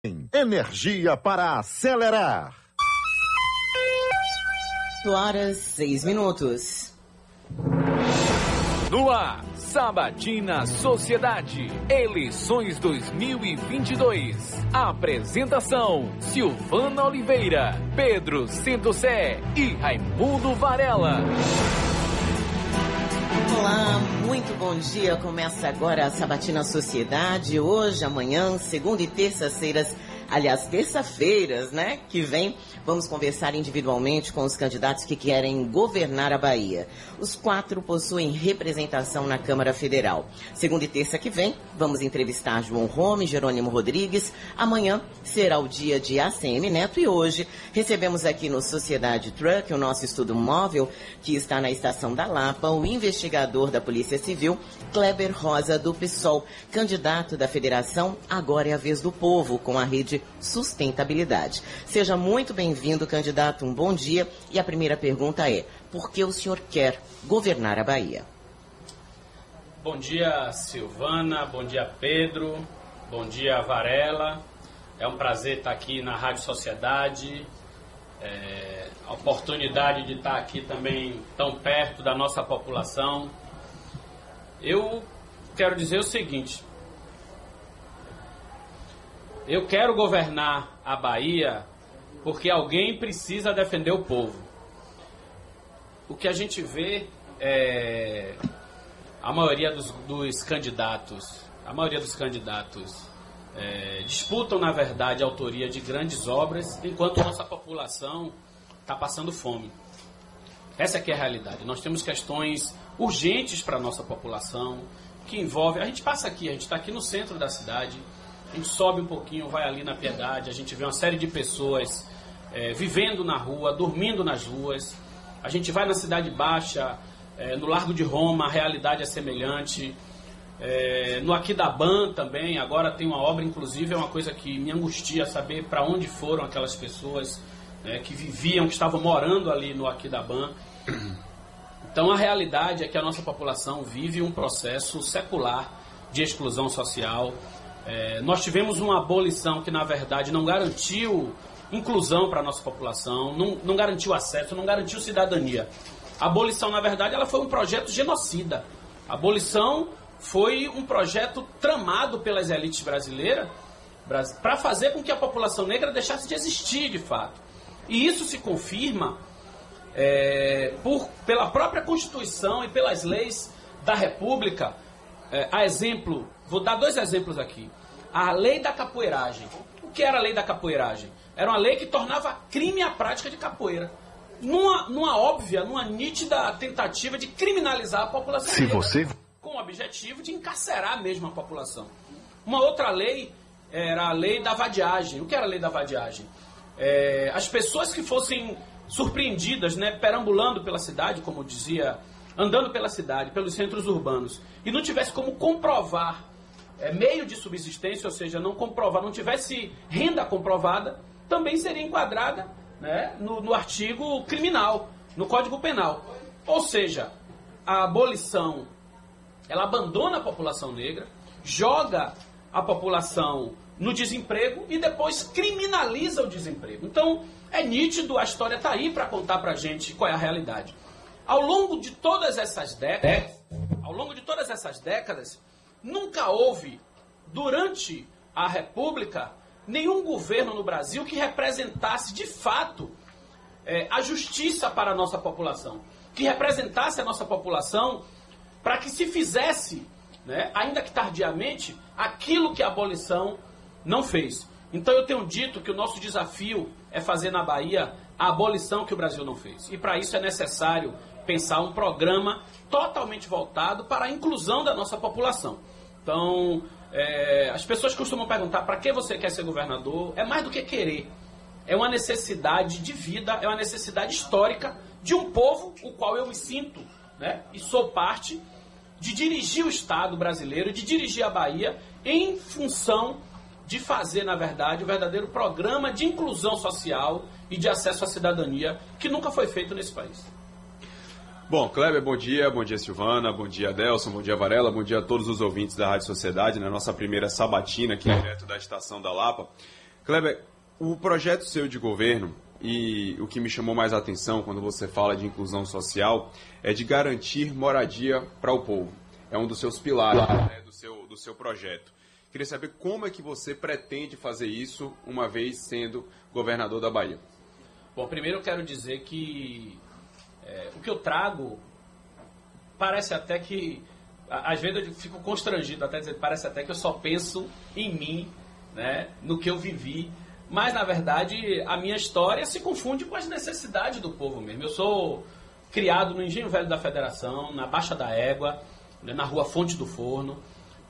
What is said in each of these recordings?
Energia para acelerar. 8h06. No ar, Sabatina Sociedade, eleições 2022. Apresentação, Silvana Oliveira, Pedro Centocé e Raimundo Varela. Olá, muito bom dia. Começa agora a Sabatina Sociedade. Hoje, amanhã, segunda e terça-feiras, aliás, terça-feiras, né, que vem, vamos conversar individualmente com os candidatos que querem governar a Bahia. Os 4 possuem representação na Câmara Federal. Segunda e terça que vem, vamos entrevistar João Rome, Jerônimo Rodrigues. Amanhã será o dia de ACM Neto e hoje recebemos aqui no Sociedade Truck, o nosso estudo móvel, que está na Estação da Lapa, o investigador da Polícia Civil, Kleber Rosa, do PSOL, candidato da Federação Agora é a Vez do Povo, com a rede Sustentabilidade. Seja muito bem-vindo, candidato, um bom dia. E a primeira pergunta é, por que o senhor quer governar a Bahia? Bom dia, Silvana, bom dia, Pedro, bom dia, Varela. É um prazer estar aqui na Rádio Sociedade, a oportunidade de estar aqui também tão perto da nossa população. Eu quero dizer o seguinte: eu quero governar a Bahia porque alguém precisa defender o povo. O que a gente vê é a maioria dos candidatos disputam, na verdade, a autoria de grandes obras, enquanto nossa população está passando fome. Essa aqui é a realidade. Nós temos questões urgentes para a nossa população, que envolve... A gente passa aqui, a gente está aqui no centro da cidade, a gente sobe um pouquinho, vai ali na Piedade, a gente vê uma série de pessoas vivendo na rua, dormindo nas ruas. A gente vai na Cidade Baixa, no Largo de Roma, a realidade é semelhante. No Aquidabã também, agora tem uma obra, inclusive é uma coisa que me angustia saber para onde foram aquelas pessoas que viviam, que estavam morando ali no Aquidabã. Então a realidade é que a nossa população vive um processo secular de exclusão social. Nós tivemos uma abolição que, na verdade, não garantiu inclusão para a nossa população, não garantiu acesso, não garantiu cidadania. A abolição, na verdade, ela foi um projeto genocida. A abolição foi um projeto tramado pelas elites brasileiras para fazer com que a população negra deixasse de existir, de fato. E isso se confirma pela própria Constituição e pelas leis da República. A exemplo, vou dar 2 exemplos aqui. A lei da capoeiragem. O que era a lei da capoeiragem? Era uma lei que tornava crime a prática de capoeira. Numa óbvia, numa nítida tentativa de criminalizar a população negra, com o objetivo de encarcerar mesmo a população. Uma outra lei era a lei da vadiagem. O que era a lei da vadiagem? As pessoas que fossem surpreendidas, perambulando pela cidade, como eu dizia, andando pela cidade, pelos centros urbanos, e não tivesse como comprovar meio de subsistência, ou seja, não tivesse renda comprovada, também seria enquadrada no artigo criminal, no Código Penal. Ou seja, a abolição, ela abandona a população negra, joga a população no desemprego e depois criminaliza o desemprego. Então, é nítido, a história está aí para contar para a gente qual é a realidade. Ao longo de todas essas décadas, nunca houve, durante a República, nenhum governo no Brasil que representasse de fato a justiça para a nossa população, que representasse a nossa população para que se fizesse, ainda que tardiamente, aquilo que a abolição não fez. Então eu tenho dito que o nosso desafio é fazer na Bahia a abolição que o Brasil não fez. E para isso é necessário pensar um programa totalmente voltado para a inclusão da nossa população. Então, as pessoas costumam perguntar: para que você quer ser governador? É mais do que querer. É uma necessidade de vida, é uma necessidade histórica de um povo, o qual eu me sinto, e sou parte, de dirigir o Estado brasileiro, de dirigir a Bahia em função de fazer, na verdade, o verdadeiro programa de inclusão social e de acesso à cidadania que nunca foi feito nesse país. Bom, Kleber, bom dia Silvana, bom dia Adelson, bom dia Varela, bom dia a todos os ouvintes da Rádio Sociedade, na nossa primeira sabatina aqui direto da Estação da Lapa. Kleber, o projeto seu de governo, e o que me chamou mais a atenção quando você fala de inclusão social, é de garantir moradia para o povo. É um dos seus pilares, né, do seu projeto. Queria saber como é que você pretende fazer isso, uma vez sendo governador da Bahia. Bom, primeiro eu quero dizer que o que eu trago parece até que, às vezes eu fico constrangido, até dizer, parece até que eu só penso em mim, né, no que eu vivi, mas na verdade a minha história se confunde com as necessidades do povo mesmo. Eu sou criado no Engenho Velho da Federação, na Baixa da Égua, né, na rua Fonte do Forno,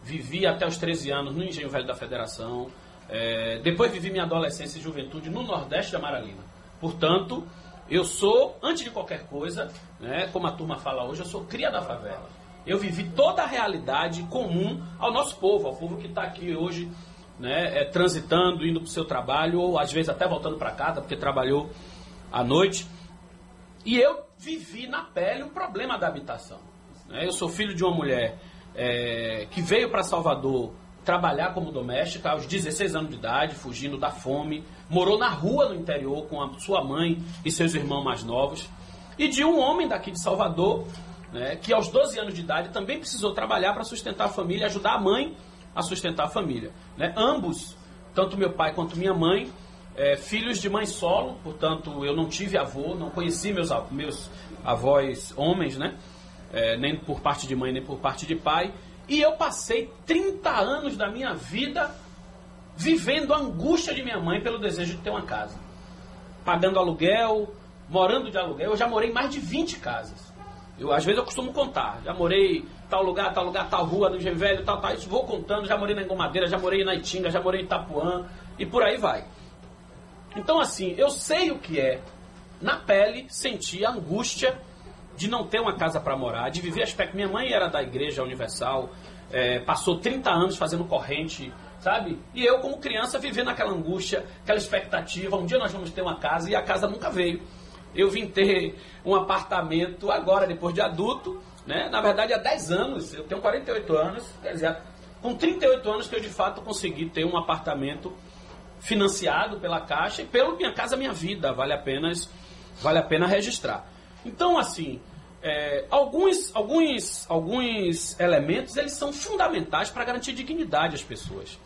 vivi até os 13 anos no Engenho Velho da Federação, depois vivi minha adolescência e juventude no Nordeste da Amaralina. Portanto, eu sou, antes de qualquer coisa, né, como a turma fala hoje, eu sou cria da favela. Eu vivi toda a realidade comum ao nosso povo, ao povo que está aqui hoje, né, transitando, indo para o seu trabalho, ou às vezes até voltando para casa, porque trabalhou à noite. E eu vivi na pele o problema da habitação. Eu sou filho de uma mulher que veio para Salvador trabalhar como doméstica aos 16 anos de idade, fugindo da fome, morou na rua no interior com a sua mãe e seus irmãos mais novos, e de um homem daqui de Salvador, né, que aos 12 anos de idade também precisou trabalhar para sustentar a família e ajudar a mãe a sustentar a família. Né? Ambos, tanto meu pai quanto minha mãe, filhos de mãe solo, portanto eu não tive avô, não conheci meus avós homens, né? Nem por parte de mãe, nem por parte de pai. E eu passei 30 anos da minha vida vivendo a angústia de minha mãe pelo desejo de ter uma casa. Pagando aluguel, morando de aluguel. Eu já morei em mais de 20 casas. Às vezes eu costumo contar. Já morei tal lugar, tal rua, no Engenho Velho, tal. Isso vou contando. Já morei na Engomadeira, já morei na Itinga, já morei em Itapuã. E por aí vai. Então assim, eu sei o que é, na pele, sentir a angústia de não ter uma casa para morar, de viver aspecto. Minha mãe era da Igreja Universal, passou 30 anos fazendo corrente, sabe? E eu, como criança, vivendo aquela angústia, aquela expectativa, um dia nós vamos ter uma casa, e a casa nunca veio. Eu vim ter um apartamento agora, depois de adulto, né? Na verdade, há 10 anos, eu tenho 48 anos, quer dizer, com 38 anos que eu, de fato, consegui ter um apartamento financiado pela Caixa e pelo Minha Casa Minha Vida, vale a pena registrar. Então, assim, alguns elementos, eles são fundamentais para garantir dignidade às pessoas.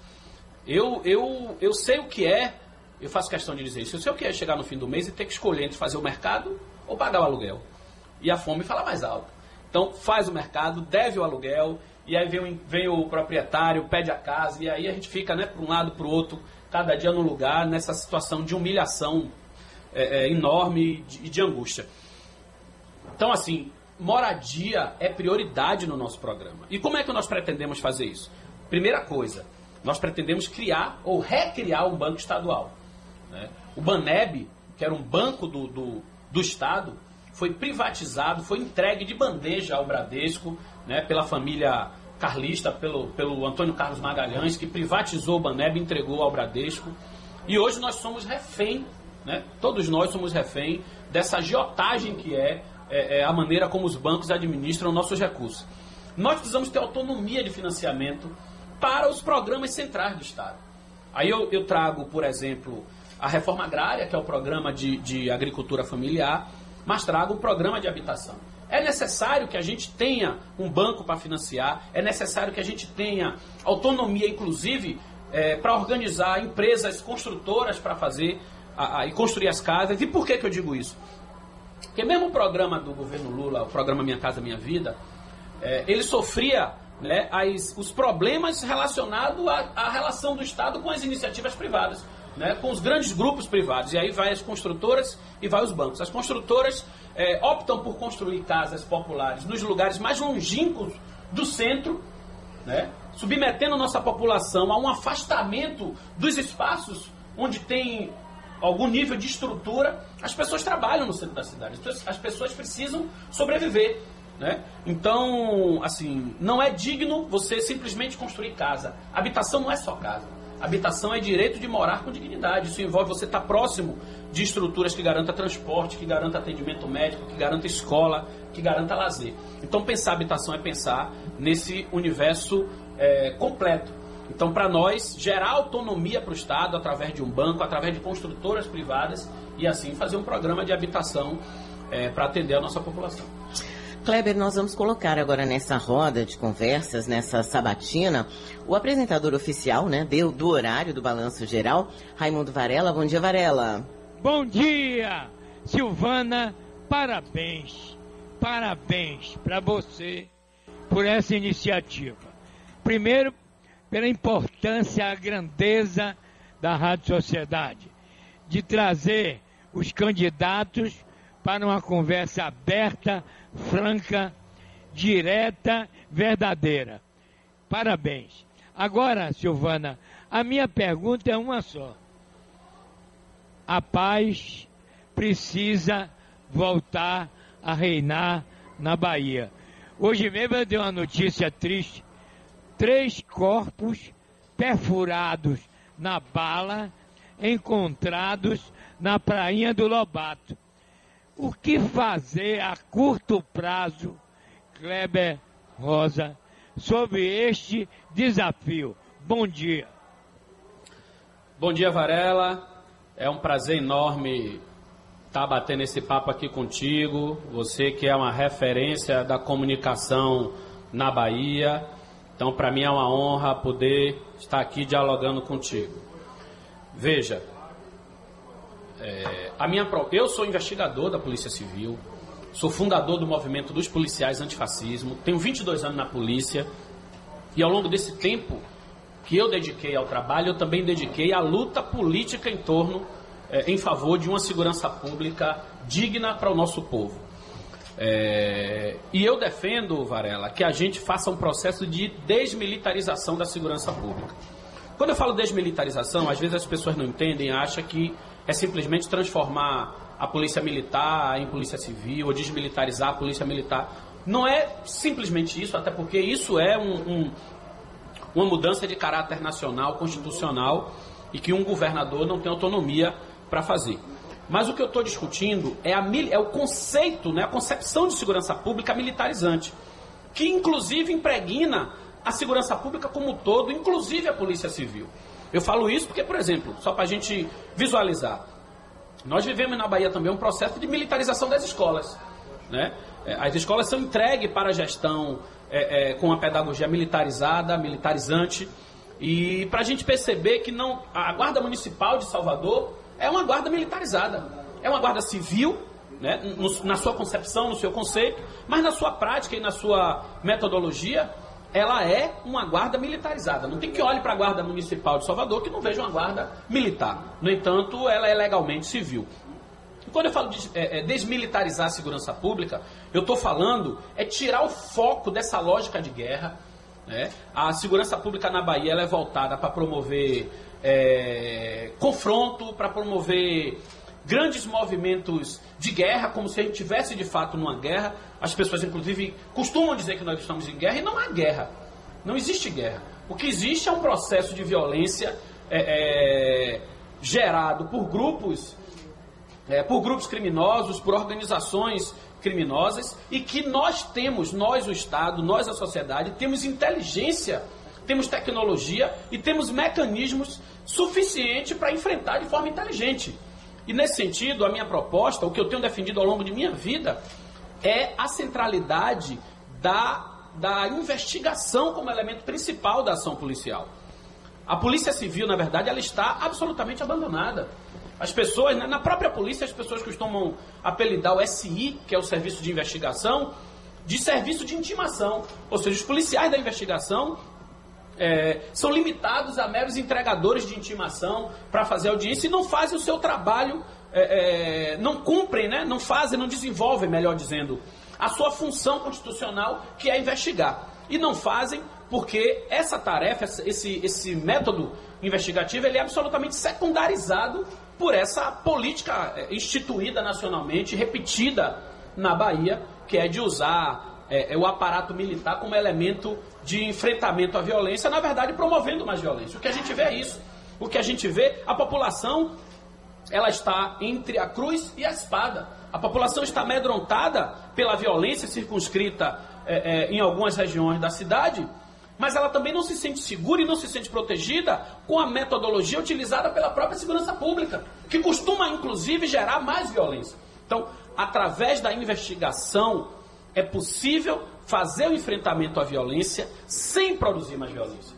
Eu sei o que é, eu faço questão de dizer isso, eu sei o que é chegar no fim do mês e ter que escolher entre fazer o mercado ou pagar o aluguel. E a fome fala mais alto. Então, faz o mercado, deve o aluguel, e aí vem o proprietário, pede a casa, e aí a gente fica, né, para um lado, para o outro, cada dia no lugar, nessa situação de humilhação enorme e de angústia. Então, assim, moradia é prioridade no nosso programa. E como é que nós pretendemos fazer isso? Primeira coisa, nós pretendemos criar ou recriar um banco estadual. Né? O Baneb, que era um banco do Estado, foi privatizado, foi entregue de bandeja ao Bradesco, né, pela família carlista, pelo Antônio Carlos Magalhães, que privatizou o Baneb e entregou ao Bradesco. E hoje nós somos refém, né? Todos nós somos refém dessa agiotagem que é a maneira como os bancos administram nossos recursos. Nós precisamos ter autonomia de financiamento para os programas centrais do Estado. Aí eu trago, por exemplo, a reforma agrária, que é o programa de agricultura familiar, mas trago o programa de habitação. É necessário que a gente tenha um banco para financiar, é necessário que a gente tenha autonomia, inclusive, para organizar empresas construtoras para fazer e construir as casas. E por que eu digo isso? Porque mesmo o programa do governo Lula, o programa Minha Casa Minha Vida, ele sofria, né, os problemas relacionados à relação do Estado com as iniciativas privadas, né, com os grandes grupos privados. E aí vai as construtoras e vai os bancos. As construtoras optam por construir casas populares nos lugares mais longínquos do centro, né, submetendo a nossa população a um afastamento dos espaços onde tem algum nível de estrutura. As pessoas trabalham no centro da cidade, as pessoas precisam sobreviver, né? Então, assim, não é digno você simplesmente construir casa. Habitação não é só casa. Habitação é direito de morar com dignidade. Isso envolve você estar próximo de estruturas que garantam transporte, que garantam atendimento médico, que garantam escola, que garantam lazer. Então, pensar habitação é pensar nesse universo completo. Então, para nós, gerar autonomia para o Estado através de um banco, através de construtoras privadas e assim fazer um programa de habitação para atender a nossa população. Kleber, nós vamos colocar agora nessa roda de conversas, nessa sabatina, o apresentador oficial, né, do horário do Balanço Geral, Raimundo Varela. Bom dia, Varela. Bom dia, Silvana. Parabéns para você por essa iniciativa. Primeiro, pela importância, a grandeza da Rádio Sociedade, de trazer os candidatos para uma conversa aberta, franca, direta, verdadeira. Parabéns. Agora, Silvana, a minha pergunta é uma só. A paz precisa voltar a reinar na Bahia. Hoje mesmo eu dei uma notícia triste. 3 corpos perfurados na bala encontrados na prainha do Lobato. O que fazer a curto prazo, Kleber Rosa, sobre este desafio? Bom dia. Bom dia, Varela. É um prazer enorme estar batendo esse papo aqui contigo. Você que é uma referência da comunicação na Bahia. Então, para mim é uma honra poder estar aqui dialogando contigo. Veja, eu sou investigador da Polícia Civil, sou fundador do movimento dos policiais antifascismo, tenho 22 anos na polícia e ao longo desse tempo que eu dediquei ao trabalho, eu também dediquei à luta política em favor de uma segurança pública digna para o nosso povo. E eu defendo, Varela, que a gente faça um processo de desmilitarização da segurança pública. Quando eu falo desmilitarização, às vezes as pessoas não entendem, acham que é simplesmente transformar a polícia militar em polícia civil ou desmilitarizar a polícia militar. Não é simplesmente isso, até porque isso é uma mudança de caráter nacional, constitucional, e que um governador não tem autonomia para fazer. Mas o que eu estou discutindo é o conceito, né, a concepção de segurança pública militarizante, que inclusive impregna a segurança pública como um todo, inclusive a Polícia Civil. Eu falo isso porque, por exemplo, só para a gente visualizar, nós vivemos na Bahia também um processo de militarização das escolas, né? As escolas são entregues para a gestão com a pedagogia militarizada, militarizante, e para a gente perceber que a Guarda Municipal de Salvador é uma guarda militarizada, é uma guarda civil, né, na sua concepção, no seu conceito, mas na sua prática e na sua metodologia, ela é uma guarda militarizada. Não tem que olhar para a Guarda Municipal de Salvador que não veja uma guarda militar. No entanto, ela é legalmente civil. E quando eu falo de desmilitarizar a segurança pública, eu estou falando tirar o foco dessa lógica de guerra, né? A segurança pública na Bahia ela é voltada para promover confronto, para promover grandes movimentos de guerra, como se a gente estivesse de fato numa guerra. As pessoas, inclusive, costumam dizer que nós estamos em guerra, e não há guerra. Não existe guerra. O que existe é um processo de violência gerado por grupos criminosos, por organizações criminosas, e que nós, o Estado, nós, a sociedade, temos inteligência, temos tecnologia e temos mecanismos suficientes para enfrentar de forma inteligente. E nesse sentido, a minha proposta, o que eu tenho defendido ao longo de minha vida, é a centralidade da investigação como elemento principal da ação policial. A Polícia Civil, na verdade, ela está absolutamente abandonada. As pessoas, na própria polícia, as pessoas costumam apelidar o SI, que é o Serviço de Investigação, de serviço de intimação. Ou seja, os policiais da investigação são limitados a meros entregadores de intimação para fazer audiência e não fazem o seu trabalho, não cumprem, né? Não fazem, não desenvolvem, melhor dizendo, a sua função constitucional, que é investigar. E não fazem porque essa tarefa, esse método investigativo, ele é absolutamente secundarizado por essa política instituída nacionalmente, repetida na Bahia, que é de usar o aparato militar como elemento de enfrentamento à violência, na verdade promovendo mais violência. O que a gente vê é isso. O que a gente vê, a população, ela está entre a cruz e a espada. A população está amedrontada pela violência circunscrita em algumas regiões da cidade, mas ela também não se sente segura e não se sente protegida com a metodologia utilizada pela própria segurança pública, que costuma, inclusive, gerar mais violência. Então, através da investigação, é possível fazer o enfrentamento à violência sem produzir mais violência.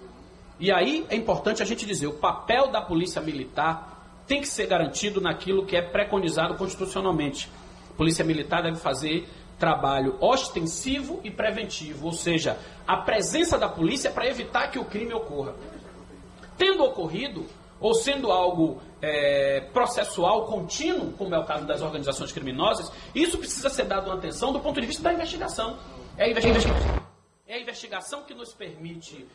E aí é importante a gente dizer, o papel da polícia militar tem que ser garantido naquilo que é preconizado constitucionalmente. A polícia militar deve fazer trabalho ostensivo e preventivo, ou seja, a presença da polícia para evitar que o crime ocorra. Tendo ocorrido, ou sendo algo processual contínuo, como é o caso das organizações criminosas, isso precisa ser dado uma atenção do ponto de vista da investigação. É a investigação que nos permite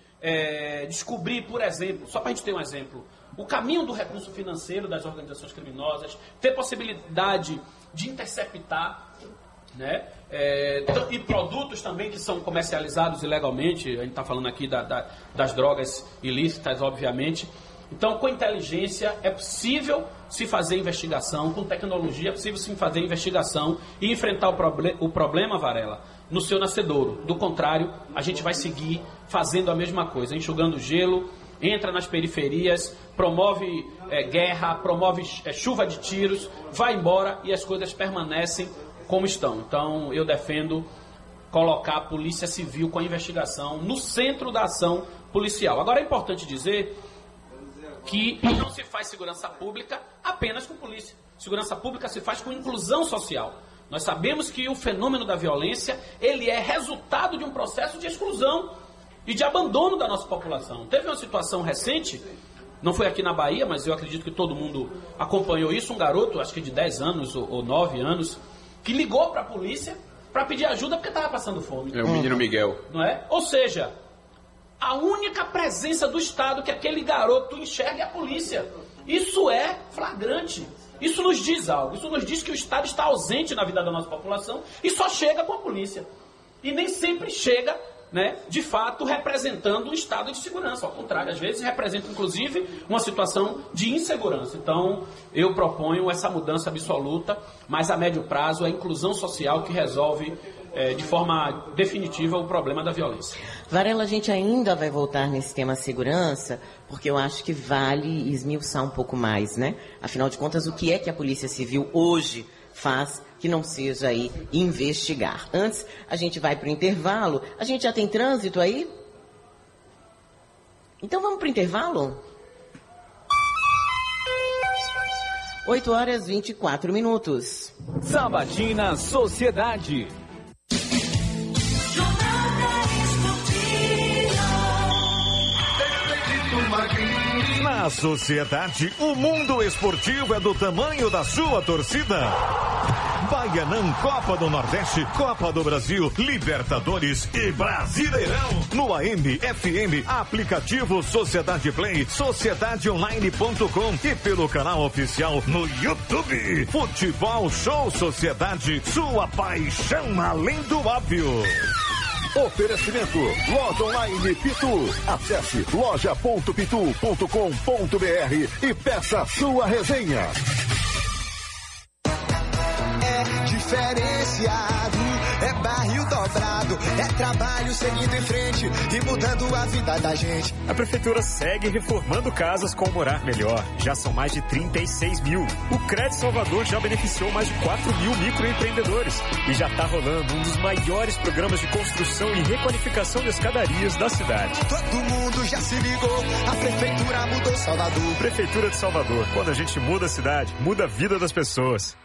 descobrir, por exemplo, só para a gente ter um exemplo, o caminho do recurso financeiro das organizações criminosas, ter possibilidade de interceptar, né? E produtos também que são comercializados ilegalmente, a gente está falando aqui das drogas ilícitas, obviamente. Então, com inteligência é possível se fazer investigação, com tecnologia é possível se fazer investigação e enfrentar o problema, Varela, no seu nascedouro. Do contrário, a gente vai seguir fazendo a mesma coisa, enxugando gelo, entra nas periferias, promove guerra, promove chuva de tiros, vai embora e as coisas permanecem como estão. Então, eu defendo colocar a Polícia Civil com a investigação no centro da ação policial. Agora, é importante dizer que não se faz segurança pública apenas com polícia. Segurança pública se faz com inclusão social. Nós sabemos que o fenômeno da violência, ele é resultado de um processo de exclusão e de abandono da nossa população. Teve uma situação recente, não foi aqui na Bahia, mas eu acredito que todo mundo acompanhou isso, um garoto, acho que de 10 anos ou 9 anos, que ligou para a polícia para pedir ajuda porque estava passando fome. É o menino Miguel. Não é? Ou seja, a única presença do Estado que aquele garoto enxerga é a polícia. Isso é flagrante. Isso nos diz algo. Isso nos diz que o Estado está ausente na vida da nossa população e só chega com a polícia. E nem sempre chega, né, de fato, representando um estado de segurança. Ao contrário, às vezes representa, inclusive, uma situação de insegurança. Então, eu proponho essa mudança absoluta, mas a médio prazo é a inclusão social que resolve de forma definitiva o problema da violência. Varela, a gente ainda vai voltar nesse tema segurança, porque eu acho que vale esmiuçar um pouco mais, né? Afinal de contas, o que é que a Polícia Civil hoje faz que não seja aí investigar? Antes, a gente vai para o intervalo. A gente já tem trânsito aí? Então vamos para o intervalo? 8h24. Sabatina Sociedade. Na Sociedade, o mundo esportivo é do tamanho da sua torcida. Baianão, Copa do Nordeste, Copa do Brasil, Libertadores e Brasileirão. No AM, FM, aplicativo Sociedade Play, sociedadeonline.com e pelo canal oficial no YouTube. Futebol Show Sociedade, sua paixão além do óbvio. Oferecimento Loja Online Pitu. Acesse loja.pitu.com.br e peça sua resenha. É diferenciado, é barril dobrado, é trabalho seguindo em frente e mudando a vida da gente. A Prefeitura segue reformando casas com morar melhor. Já são mais de 36 mil. O Crédito Salvador já beneficiou mais de 4 mil microempreendedores. E já está rolando um dos maiores programas de construção e requalificação de escadarias da cidade. Todo mundo já se ligou, a Prefeitura mudou Salvador. Prefeitura de Salvador. Quando a gente muda a cidade, muda a vida das pessoas.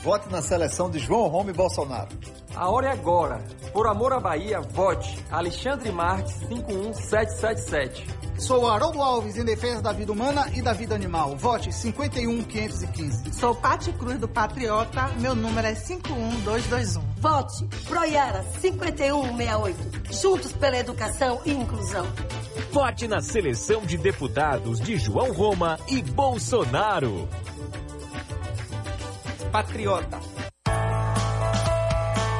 Vote na seleção de João Rome Bolsonaro. A hora é agora. Por amor à Bahia, vote Alexandre Marques 51777. Sou Haroldo Alves, em defesa da vida humana e da vida animal. Vote 51515. Sou Pati Cruz do Patriota, meu número é 51221. Vote Proiara 5168. Juntos pela educação e inclusão. Vote na seleção de deputados de João Roma e Bolsonaro. Patriota.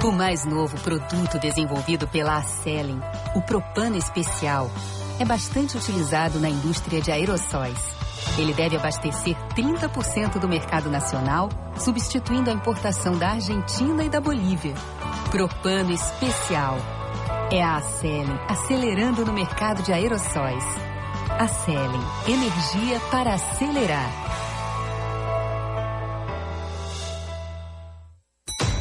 O mais novo produto desenvolvido pela Acelen, o Propano Especial, é bastante utilizado na indústria de aerossóis. Ele deve abastecer 30% do mercado nacional, substituindo a importação da Argentina e da Bolívia. Propano Especial. É a Acelen, acelerando no mercado de aerossóis. Acelen, energia para acelerar.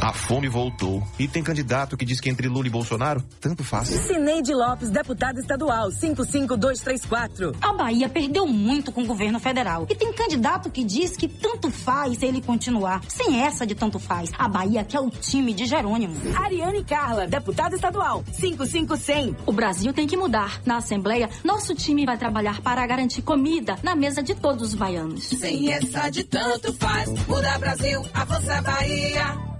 A fome voltou. E tem candidato que diz que entre Lula e Bolsonaro, tanto faz. Cineide Lopes, deputada estadual, 55234. A Bahia perdeu muito com o governo federal. E tem candidato que diz que tanto faz ele continuar. Sem essa de tanto faz. A Bahia quer o time de Jerônimo. Ariane Carla, deputada estadual, 55100. O Brasil tem que mudar. Na Assembleia, nosso time vai trabalhar para garantir comida na mesa de todos os baianos. Sem essa de tanto faz. Muda Brasil, avança Bahia.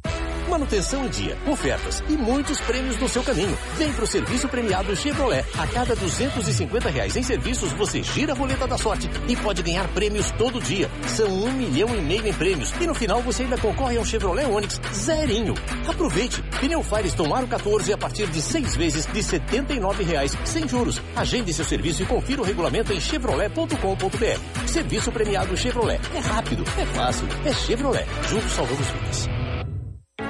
Manutenção em dia, ofertas e muitos prêmios no seu caminho. Vem pro serviço premiado Chevrolet. A cada R$250 em serviços, você gira a roleta da sorte e pode ganhar prêmios todo dia. São 1,5 milhão em prêmios. E no final você ainda concorre ao Chevrolet Onix zerinho. Aproveite. Pneu Firestone Aro 14 a partir de 6 vezes de R$79 sem juros. Agende seu serviço e confira o regulamento em chevrolet.com.br. Serviço premiado Chevrolet. É rápido, é fácil, é Chevrolet. Juntos salvamos vidas.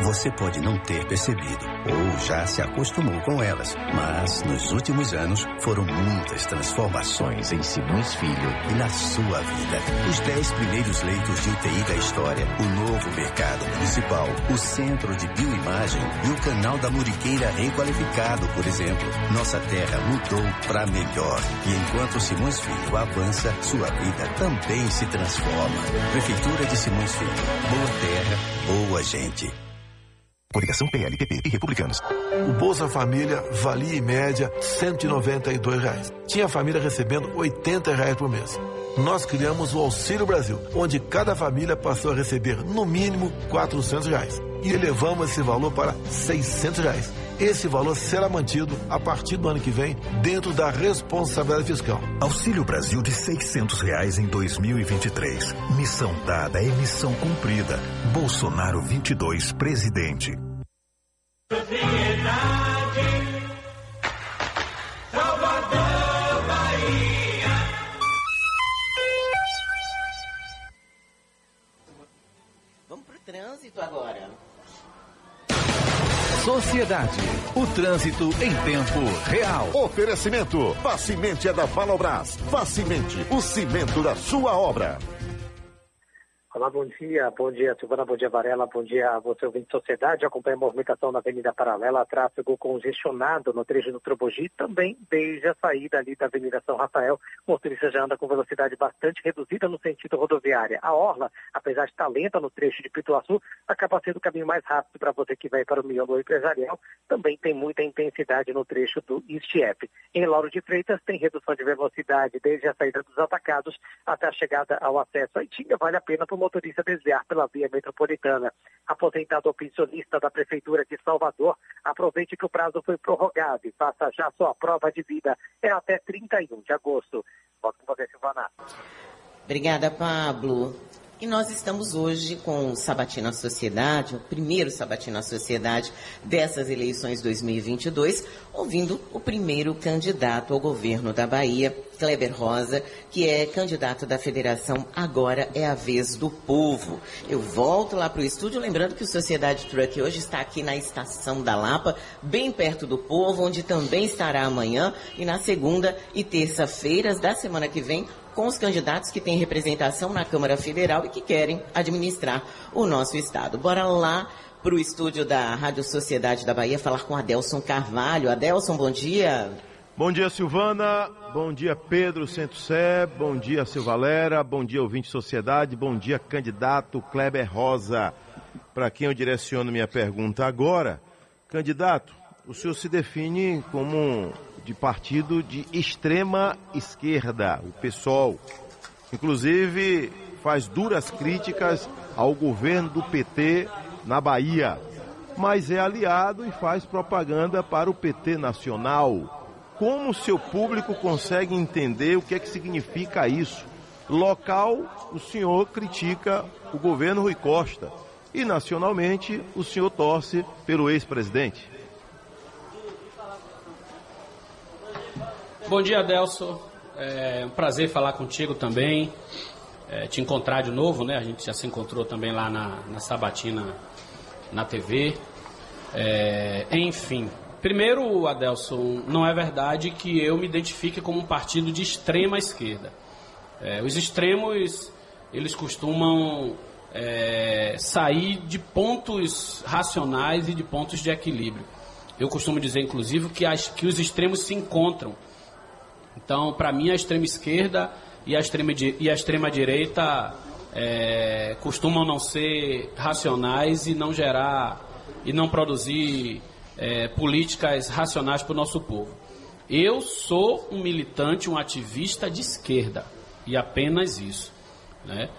Você pode não ter percebido ou já se acostumou com elas, mas nos últimos anos foram muitas transformações em Simões Filho e na sua vida. Os 10 primeiros leitos de UTI da história, o novo mercado municipal, o centro de bioimagem e o canal da Muriqueira requalificado, por exemplo. Nossa terra mudou para melhor e enquanto Simões Filho avança, sua vida também se transforma. Prefeitura de Simões Filho. Boa terra, boa gente. Coligação PL, PP e Republicanos. O Bolsa Família valia em média R$192. Tinha família recebendo R$80 por mês. Nós criamos o Auxílio Brasil, onde cada família passou a receber no mínimo R$400. E elevamos esse valor para R$600. Esse valor será mantido a partir do ano que vem dentro da responsabilidade fiscal. Auxílio Brasil de R$600 em 2023. Missão dada é missão cumprida. Bolsonaro 22, presidente. Salvador, Bahia. Vamos pro trânsito agora. Sociedade. O trânsito em tempo real. Oferecimento. Facimente é da Valobras. Facimente, o cimento da sua obra. Olá, bom dia Silvana, bom dia Varela, bom dia a você ouvinte de Sociedade. Acompanha a movimentação na Avenida Paralela, tráfego congestionado no trecho do Trobogi, também desde a saída ali da Avenida São Rafael. O motorista já anda com velocidade bastante reduzida no sentido rodoviária. A Orla, apesar de estar lenta no trecho de Pituaçu, acaba sendo o caminho mais rápido para você que vai para o miolo empresarial. Também tem muita intensidade no trecho do Istiep. Em Lauro de Freitas tem redução de velocidade desde a saída dos atacados até a chegada ao acesso à Itinga. Vale a pena para o motorista desviar pela via metropolitana. Aposentado ou pensionista da Prefeitura de Salvador, aproveite que o prazo foi prorrogado e faça já sua prova de vida. É até 31 de agosto. Volto com você, Silvana. Obrigada, Pablo. E nós estamos hoje com o Sabatina Sociedade, o primeiro Sabatina Sociedade dessas eleições 2022, ouvindo o primeiro candidato ao governo da Bahia, Kleber Rosa, que é candidato da Federação Agora é a Vez do Povo. Eu volto lá para o estúdio, lembrando que o Sociedade Truck hoje está aqui na Estação da Lapa, bem perto do Povo, onde também estará amanhã e na segunda e terça-feiras da semana que vem, com os candidatos que têm representação na Câmara Federal e que querem administrar o nosso estado. Bora lá para o estúdio da Rádio Sociedade da Bahia falar com Adelson Carvalho. Adelson, bom dia. Bom dia, Silvana. Bom dia, Pedro Centro-Sé. Bom dia, Silvalera. Bom dia, ouvinte Sociedade. Bom dia, candidato Kleber Rosa. Para quem eu direciono minha pergunta agora, candidato, o senhor se define como de partido de extrema esquerda, o PSOL. Inclusive, faz duras críticas ao governo do PT na Bahia, mas é aliado e faz propaganda para o PT nacional. Como o seu público consegue entender o que é que significa isso? Local, o senhor critica o governo Rui Costa e nacionalmente o senhor torce pelo ex-presidente. Bom dia, Adelson. É um prazer falar contigo também, te encontrar de novo, né? A gente já se encontrou também lá na Sabatina, na TV. Enfim, Primeiro, Adelson, não é verdade que eu me identifique como um partido de extrema esquerda. Os extremos, eles costumam sair de pontos racionais e de pontos de equilíbrio. Eu costumo dizer, inclusive, que os extremos se encontram. Então, para mim, a extrema esquerda e a extrema direita costumam não ser racionais e não gerar e não produzir políticas racionais para o nosso povo. Eu sou um militante, um ativista de esquerda, e apenas isso, né?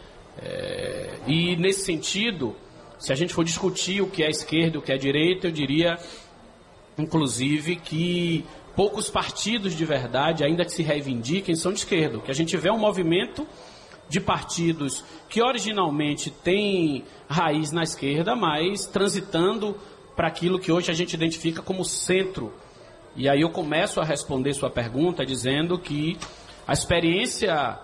E nesse sentido, se a gente for discutir o que é esquerda e o que é direita, eu diria, inclusive, que poucos partidos de verdade, ainda que se reivindiquem, são de esquerda. Que a gente vê um movimento de partidos que originalmente tem raiz na esquerda, mas transitando para aquilo que hoje a gente identifica como centro. E aí eu começo a responder sua pergunta dizendo que a experiência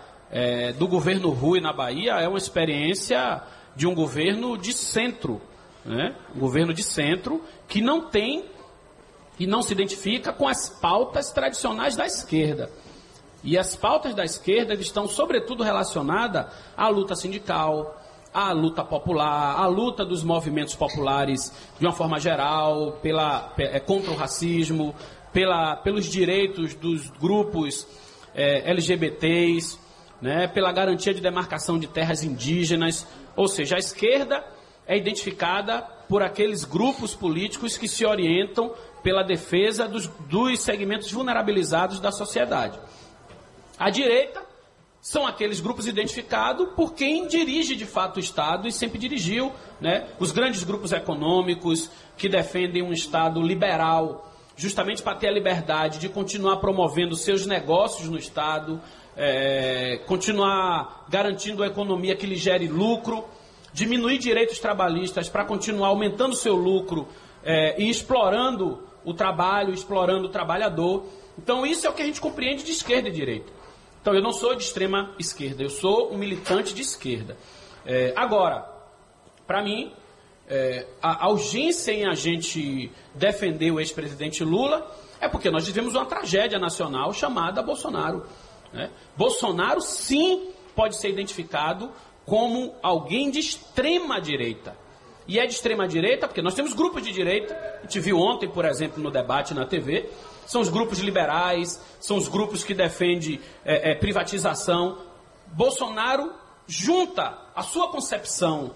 do governo Rui na Bahia é uma experiência de um governo de centro, né? Um governo de centro que não tem e não se identifica com as pautas tradicionais da esquerda. E as pautas da esquerda estão sobretudo relacionadas à luta sindical, à luta popular, à luta dos movimentos populares de uma forma geral, contra o racismo, pelos direitos dos grupos LGBTs, né, pela garantia de demarcação de terras indígenas. Ou seja, a esquerda é identificada por aqueles grupos políticos que se orientam pela defesa dos segmentos vulnerabilizados da sociedade. A direita são aqueles grupos identificados por quem dirige de fato o Estado e sempre dirigiu, né? Os grandes grupos econômicos que defendem um Estado liberal, justamente para ter a liberdade de continuar promovendo seus negócios no Estado, continuar garantindo a economia que lhe gere lucro, diminuir direitos trabalhistas para continuar aumentando seu lucro e explorando o trabalho, explorando o trabalhador. Então isso é o que a gente compreende de esquerda e direita. Então, eu não sou de extrema esquerda, eu sou um militante de esquerda. Agora, para mim, a urgência em a gente defender o ex-presidente Lula é porque nós vivemos uma tragédia nacional chamada Bolsonaro, né? Bolsonaro, sim, pode ser identificado como alguém de extrema direita. E é de extrema direita porque nós temos grupos de direita, a gente viu ontem, por exemplo, no debate na TV, são os grupos liberais, são os grupos que defendem privatização. Bolsonaro junta a sua concepção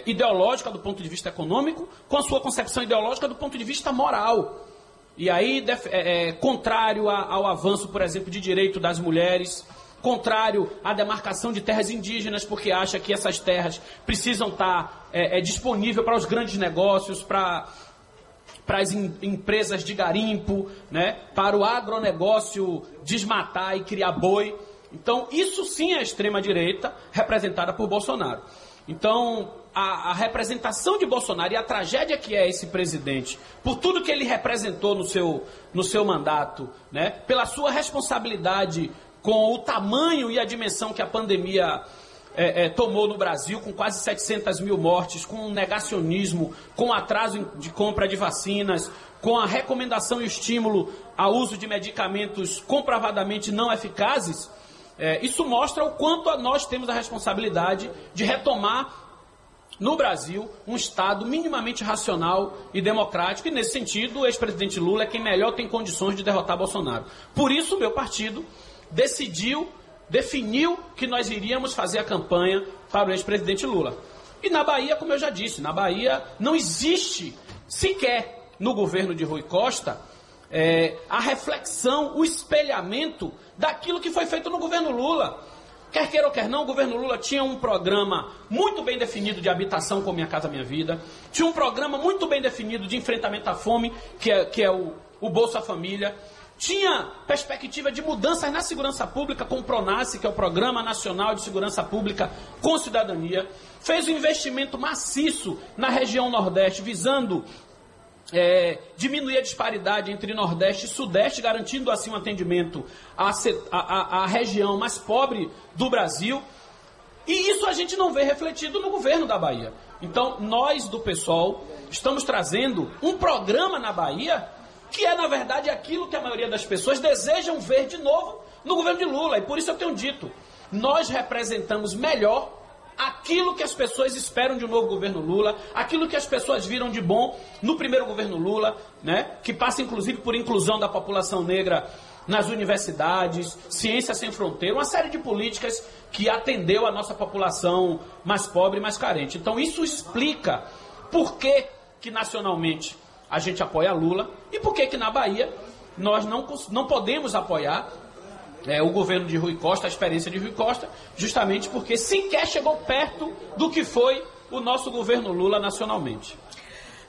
ideológica do ponto de vista econômico com a sua concepção ideológica do ponto de vista moral. E aí, contrário ao avanço, por exemplo, de direito das mulheres, contrário à demarcação de terras indígenas, porque acha que essas terras precisam estar disponíveis para os grandes negócios, para as empresas de garimpo, né, para o agronegócio desmatar e criar boi. Então, isso sim é a extrema-direita representada por Bolsonaro. Então, a representação de Bolsonaro e a tragédia que é esse presidente, por tudo que ele representou no seu mandato, né, pela sua responsabilidade com o tamanho e a dimensão que a pandemia tomou no Brasil, com quase 700 mil mortes, com o negacionismo, com o atraso de compra de vacinas, com a recomendação e o estímulo ao uso de medicamentos comprovadamente não eficazes, isso mostra o quanto nós temos a responsabilidade de retomar no Brasil um Estado minimamente racional e democrático, e nesse sentido o ex-presidente Lula é quem melhor tem condições de derrotar Bolsonaro. Por isso o meu partido definiu que nós iríamos fazer a campanha para o ex-presidente Lula. E na Bahia, como eu já disse, na Bahia não existe sequer no governo de Rui Costa a reflexão, o espelhamento daquilo que foi feito no governo Lula. Quer queira ou quer não, o governo Lula tinha um programa muito bem definido de habitação com Minha Casa Minha Vida, tinha um programa muito bem definido de enfrentamento à fome, que é o Bolsa Família, tinha perspectiva de mudanças na segurança pública com o PRONASSE, que é o Programa Nacional de Segurança Pública com Cidadania, fez um investimento maciço na região Nordeste, visando diminuir a disparidade entre Nordeste e Sudeste, garantindo assim um atendimento à região mais pobre do Brasil. E isso a gente não vê refletido no governo da Bahia. Então, nós do PSOL estamos trazendo um programa na Bahia que é, na verdade, aquilo que a maioria das pessoas desejam ver de novo no governo de Lula. E por isso eu tenho dito, nós representamos melhor aquilo que as pessoas esperam de um novo governo Lula, aquilo que as pessoas viram de bom no primeiro governo Lula, né, que passa inclusive por inclusão da população negra nas universidades, ciência sem fronteira, uma série de políticas que atendeu a nossa população mais pobre e mais carente. Então isso explica por que nacionalmente a gente apoia Lula e por que na Bahia nós não podemos apoiar o governo de Rui Costa, a experiência de Rui Costa, justamente porque sequer chegou perto do que foi o nosso governo Lula nacionalmente.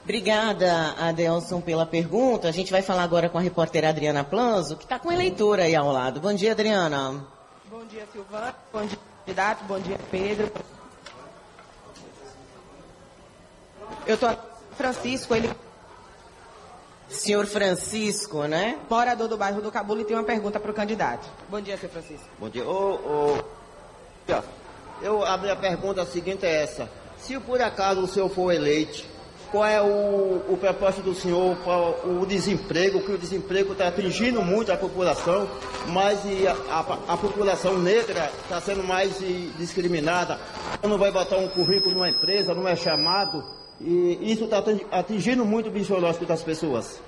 Obrigada, Adelson, pela pergunta. A gente vai falar agora com a repórter Adriana Planzo, que está com a eleitora aí ao lado. Bom dia, Adriana. Bom dia, Silvana. Bom dia, candidato. Bom dia, Pedro. Eu estou aqui com Francisco, ele... Senhor Francisco, né? Morador do bairro do Cabula e tem uma pergunta para o candidato. Bom dia, senhor Francisco. Bom dia. A minha pergunta seguinte é essa. Se por acaso o senhor for eleito, qual é o propósito do senhor para o desemprego? Que o desemprego está atingindo muito a população, mas a população negra está sendo mais discriminada. Não vai botar um currículo numa empresa, não é chamado. E isso está atingindo muito o psicológico das pessoas.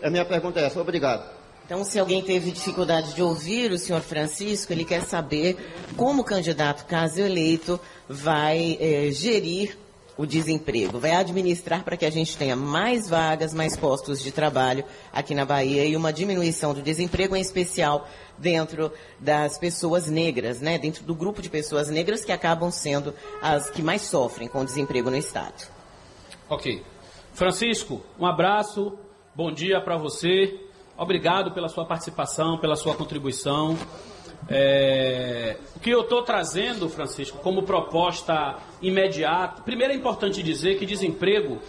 A minha pergunta é essa. Obrigado. Então, se alguém teve dificuldade de ouvir o senhor Francisco, ele quer saber como o candidato, caso eleito, vai gerir o desemprego, vai administrar para que a gente tenha mais vagas, mais postos de trabalho aqui na Bahia e uma diminuição do desemprego, em especial dentro das pessoas negras, né? Dentro do grupo de pessoas negras que acabam sendo as que mais sofrem com o desemprego no Estado. Ok. Francisco, um abraço, bom dia para você, obrigado pela sua participação, pela sua contribuição. O que eu estou trazendo, Francisco, como proposta imediata, primeiro é importante dizer que desemprego,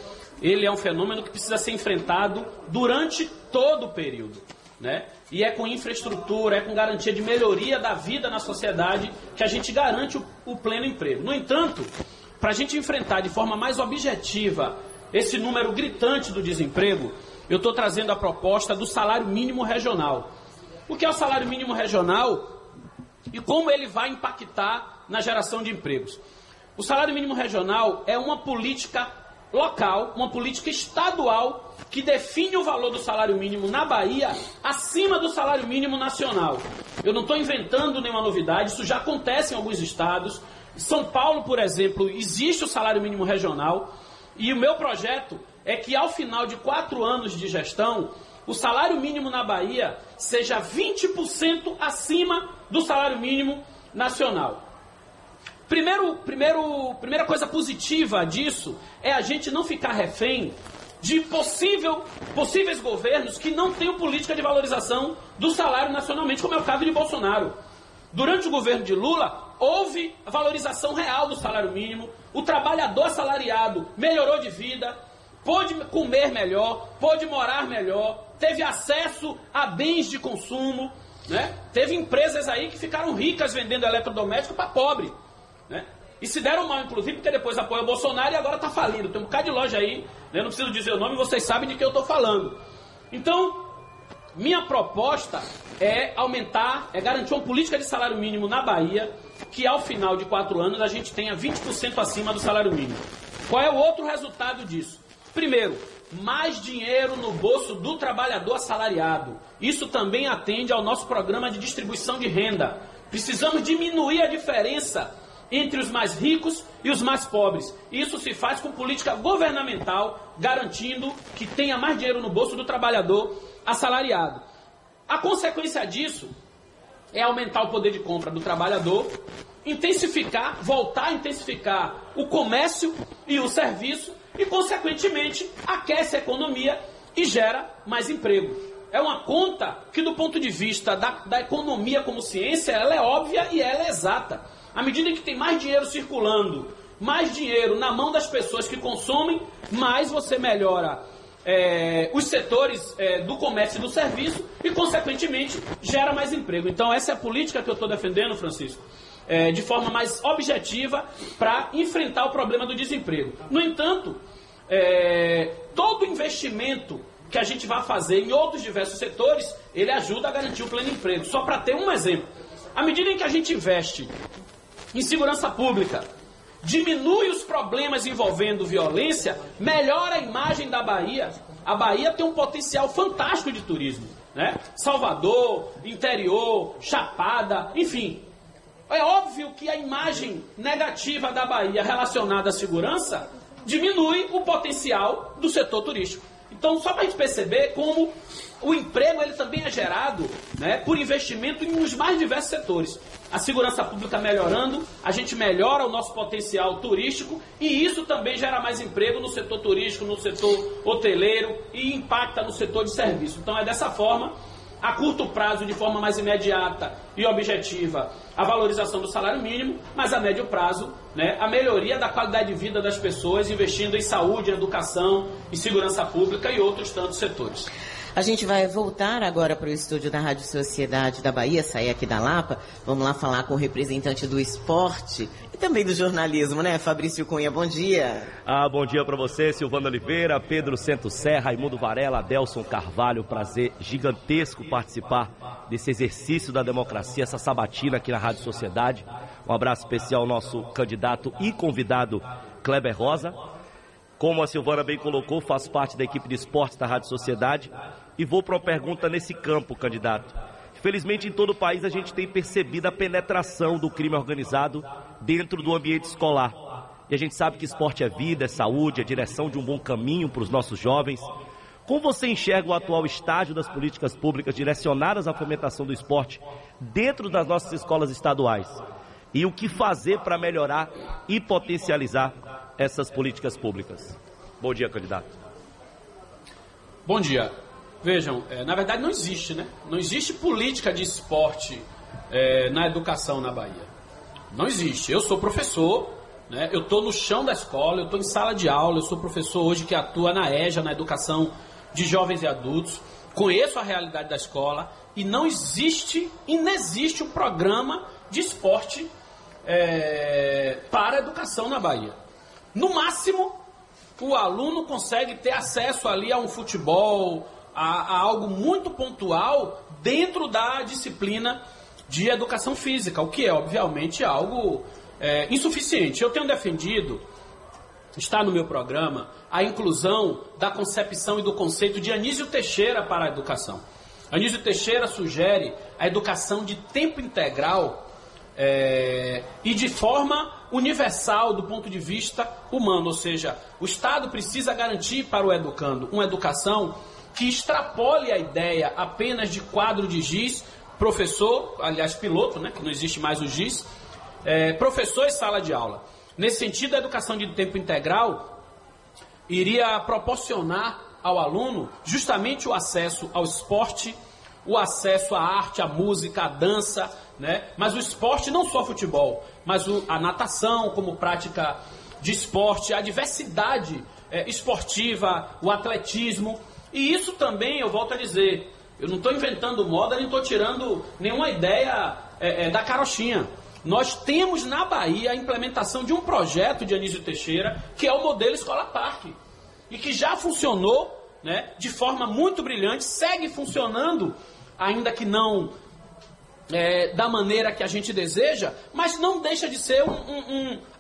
ele é um fenômeno que precisa ser enfrentado durante todo o período, né? E é com infraestrutura, é com garantia de melhoria da vida na sociedade que a gente garante o pleno emprego. No entanto, para a gente enfrentar de forma mais objetiva esse número gritante do desemprego, eu estou trazendo a proposta do salário mínimo regional. O que é o salário mínimo regional e como ele vai impactar na geração de empregos? O salário mínimo regional é uma política local, uma política estadual que define o valor do salário mínimo na Bahia acima do salário mínimo nacional. Eu não estou inventando nenhuma novidade, isso já acontece em alguns estados. São Paulo, por exemplo, existe o salário mínimo regional e o meu projeto é que ao final de 4 anos de gestão, o salário mínimo na Bahia seja 20% acima do salário mínimo nacional. Primeira coisa positiva disso é a gente não ficar refém de possíveis governos que não tenham política de valorização do salário nacionalmente, como é o caso de Bolsonaro. Durante o governo de Lula, houve a valorização real do salário mínimo, o trabalhador assalariado melhorou de vida, pôde comer melhor, pôde morar melhor, teve acesso a bens de consumo, né? Teve empresas aí que ficaram ricas vendendo eletrodoméstico para pobre, né? E se deram mal, inclusive, porque depois apoia o Bolsonaro e agora está falido. Tem um bocado de loja aí, né? Não preciso dizer o nome, vocês sabem de que eu estou falando. Então, minha proposta é garantir uma política de salário mínimo na Bahia, que ao final de 4 anos a gente tenha 20% acima do salário mínimo. Qual é o outro resultado disso? Primeiro, mais dinheiro no bolso do trabalhador assalariado. Isso também atende ao nosso programa de distribuição de renda. Precisamos diminuir a diferença entre os mais ricos e os mais pobres. Isso se faz com política governamental, garantindo que tenha mais dinheiro no bolso do trabalhador assalariado. A consequência disso é aumentar o poder de compra do trabalhador, voltar a intensificar o comércio e o serviço e, consequentemente, aquece a economia e gera mais emprego. É uma conta que, do ponto de vista da economia como ciência, ela é óbvia e ela é exata. À medida que tem mais dinheiro circulando, mais dinheiro na mão das pessoas que consomem, mais você melhora os setores do comércio e do serviço e, consequentemente, gera mais emprego. Então, essa é a política que eu estou defendendo, Francisco, de forma mais objetiva para enfrentar o problema do desemprego. No entanto, todo investimento que a gente vai fazer em outros diversos setores, ele ajuda a garantir o pleno emprego. Só para ter um exemplo, à medida em que a gente investe em segurança pública, diminui os problemas envolvendo violência, melhora a imagem da Bahia. A Bahia tem um potencial fantástico de turismo, né? Salvador, interior, Chapada, enfim. É óbvio que a imagem negativa da Bahia relacionada à segurança diminui o potencial do setor turístico. Então, só para a gente perceber como o emprego ele também é gerado, né, por investimento em os mais diversos setores. A segurança pública melhorando, a gente melhora o nosso potencial turístico e isso também gera mais emprego no setor turístico, no setor hoteleiro e impacta no setor de serviço. Então é dessa forma, a curto prazo, de forma mais imediata e objetiva, a valorização do salário mínimo, mas a médio prazo, né, a melhoria da qualidade de vida das pessoas, investindo em saúde, educação, em segurança pública e outros tantos setores. A gente vai voltar agora para o estúdio da Rádio Sociedade da Bahia, sair aqui da Lapa. Vamos lá falar com o representante do esporte e também do jornalismo, né? Fabrício Cunha, bom dia. Bom dia para você, Silvana Oliveira, Pedro Sento Serra, Raimundo Varela, Adelson Carvalho. Prazer gigantesco participar desse exercício da democracia, essa sabatina aqui na Rádio Sociedade. Um abraço especial ao nosso candidato e convidado Kleber Rosa. Como a Silvana bem colocou, faço parte da equipe de esportes da Rádio Sociedade e vou para uma pergunta nesse campo, candidato. Infelizmente, em todo o país, a gente tem percebido a penetração do crime organizado dentro do ambiente escolar. E a gente sabe que esporte é vida, é saúde, é direção de um bom caminho para os nossos jovens. Como você enxerga o atual estágio das políticas públicas direcionadas à fomentação do esporte dentro das nossas escolas estaduais? E o que fazer para melhorar e potencializar essas políticas públicas? Bom dia, candidato. Bom dia. Vejam, na verdade não existe, né? Não existe política de esporte na educação na Bahia. Não existe. Eu sou professor, né? Eu estou no chão da escola, eu estou em sala de aula, eu sou professor hoje que atua na EJA, na educação de jovens e adultos. Conheço a realidade da escola e não existe, inexiste um programa de esporte para a educação na Bahia. No máximo, o aluno consegue ter acesso ali a um futebol, a algo muito pontual dentro da disciplina de educação física, o que é, obviamente, algo insuficiente. Eu tenho defendido, está no meu programa, a inclusão da concepção e do conceito de Anísio Teixeira para a educação. Anísio Teixeira sugere a educação de tempo integral e de forma universal do ponto de vista humano, ou seja, o Estado precisa garantir para o educando uma educação que extrapole a ideia apenas de quadro de giz, professor, aliás piloto, né, que não existe mais o giz, professor e sala de aula. Nesse sentido, a educação de tempo integral iria proporcionar ao aluno justamente o acesso ao esporte, o acesso à arte, à música, à dança, né? Mas o esporte não só futebol, mas a natação como prática de esporte, a diversidade esportiva, o atletismo. E isso também, eu volto a dizer, eu não estou inventando moda, nem estou tirando nenhuma ideia da carochinha. Nós temos na Bahia a implementação de um projeto de Anísio Teixeira, que é o modelo Escola Parque, e que já funcionou, né, de forma muito brilhante, segue funcionando, ainda que não da maneira que a gente deseja, mas não deixa de ser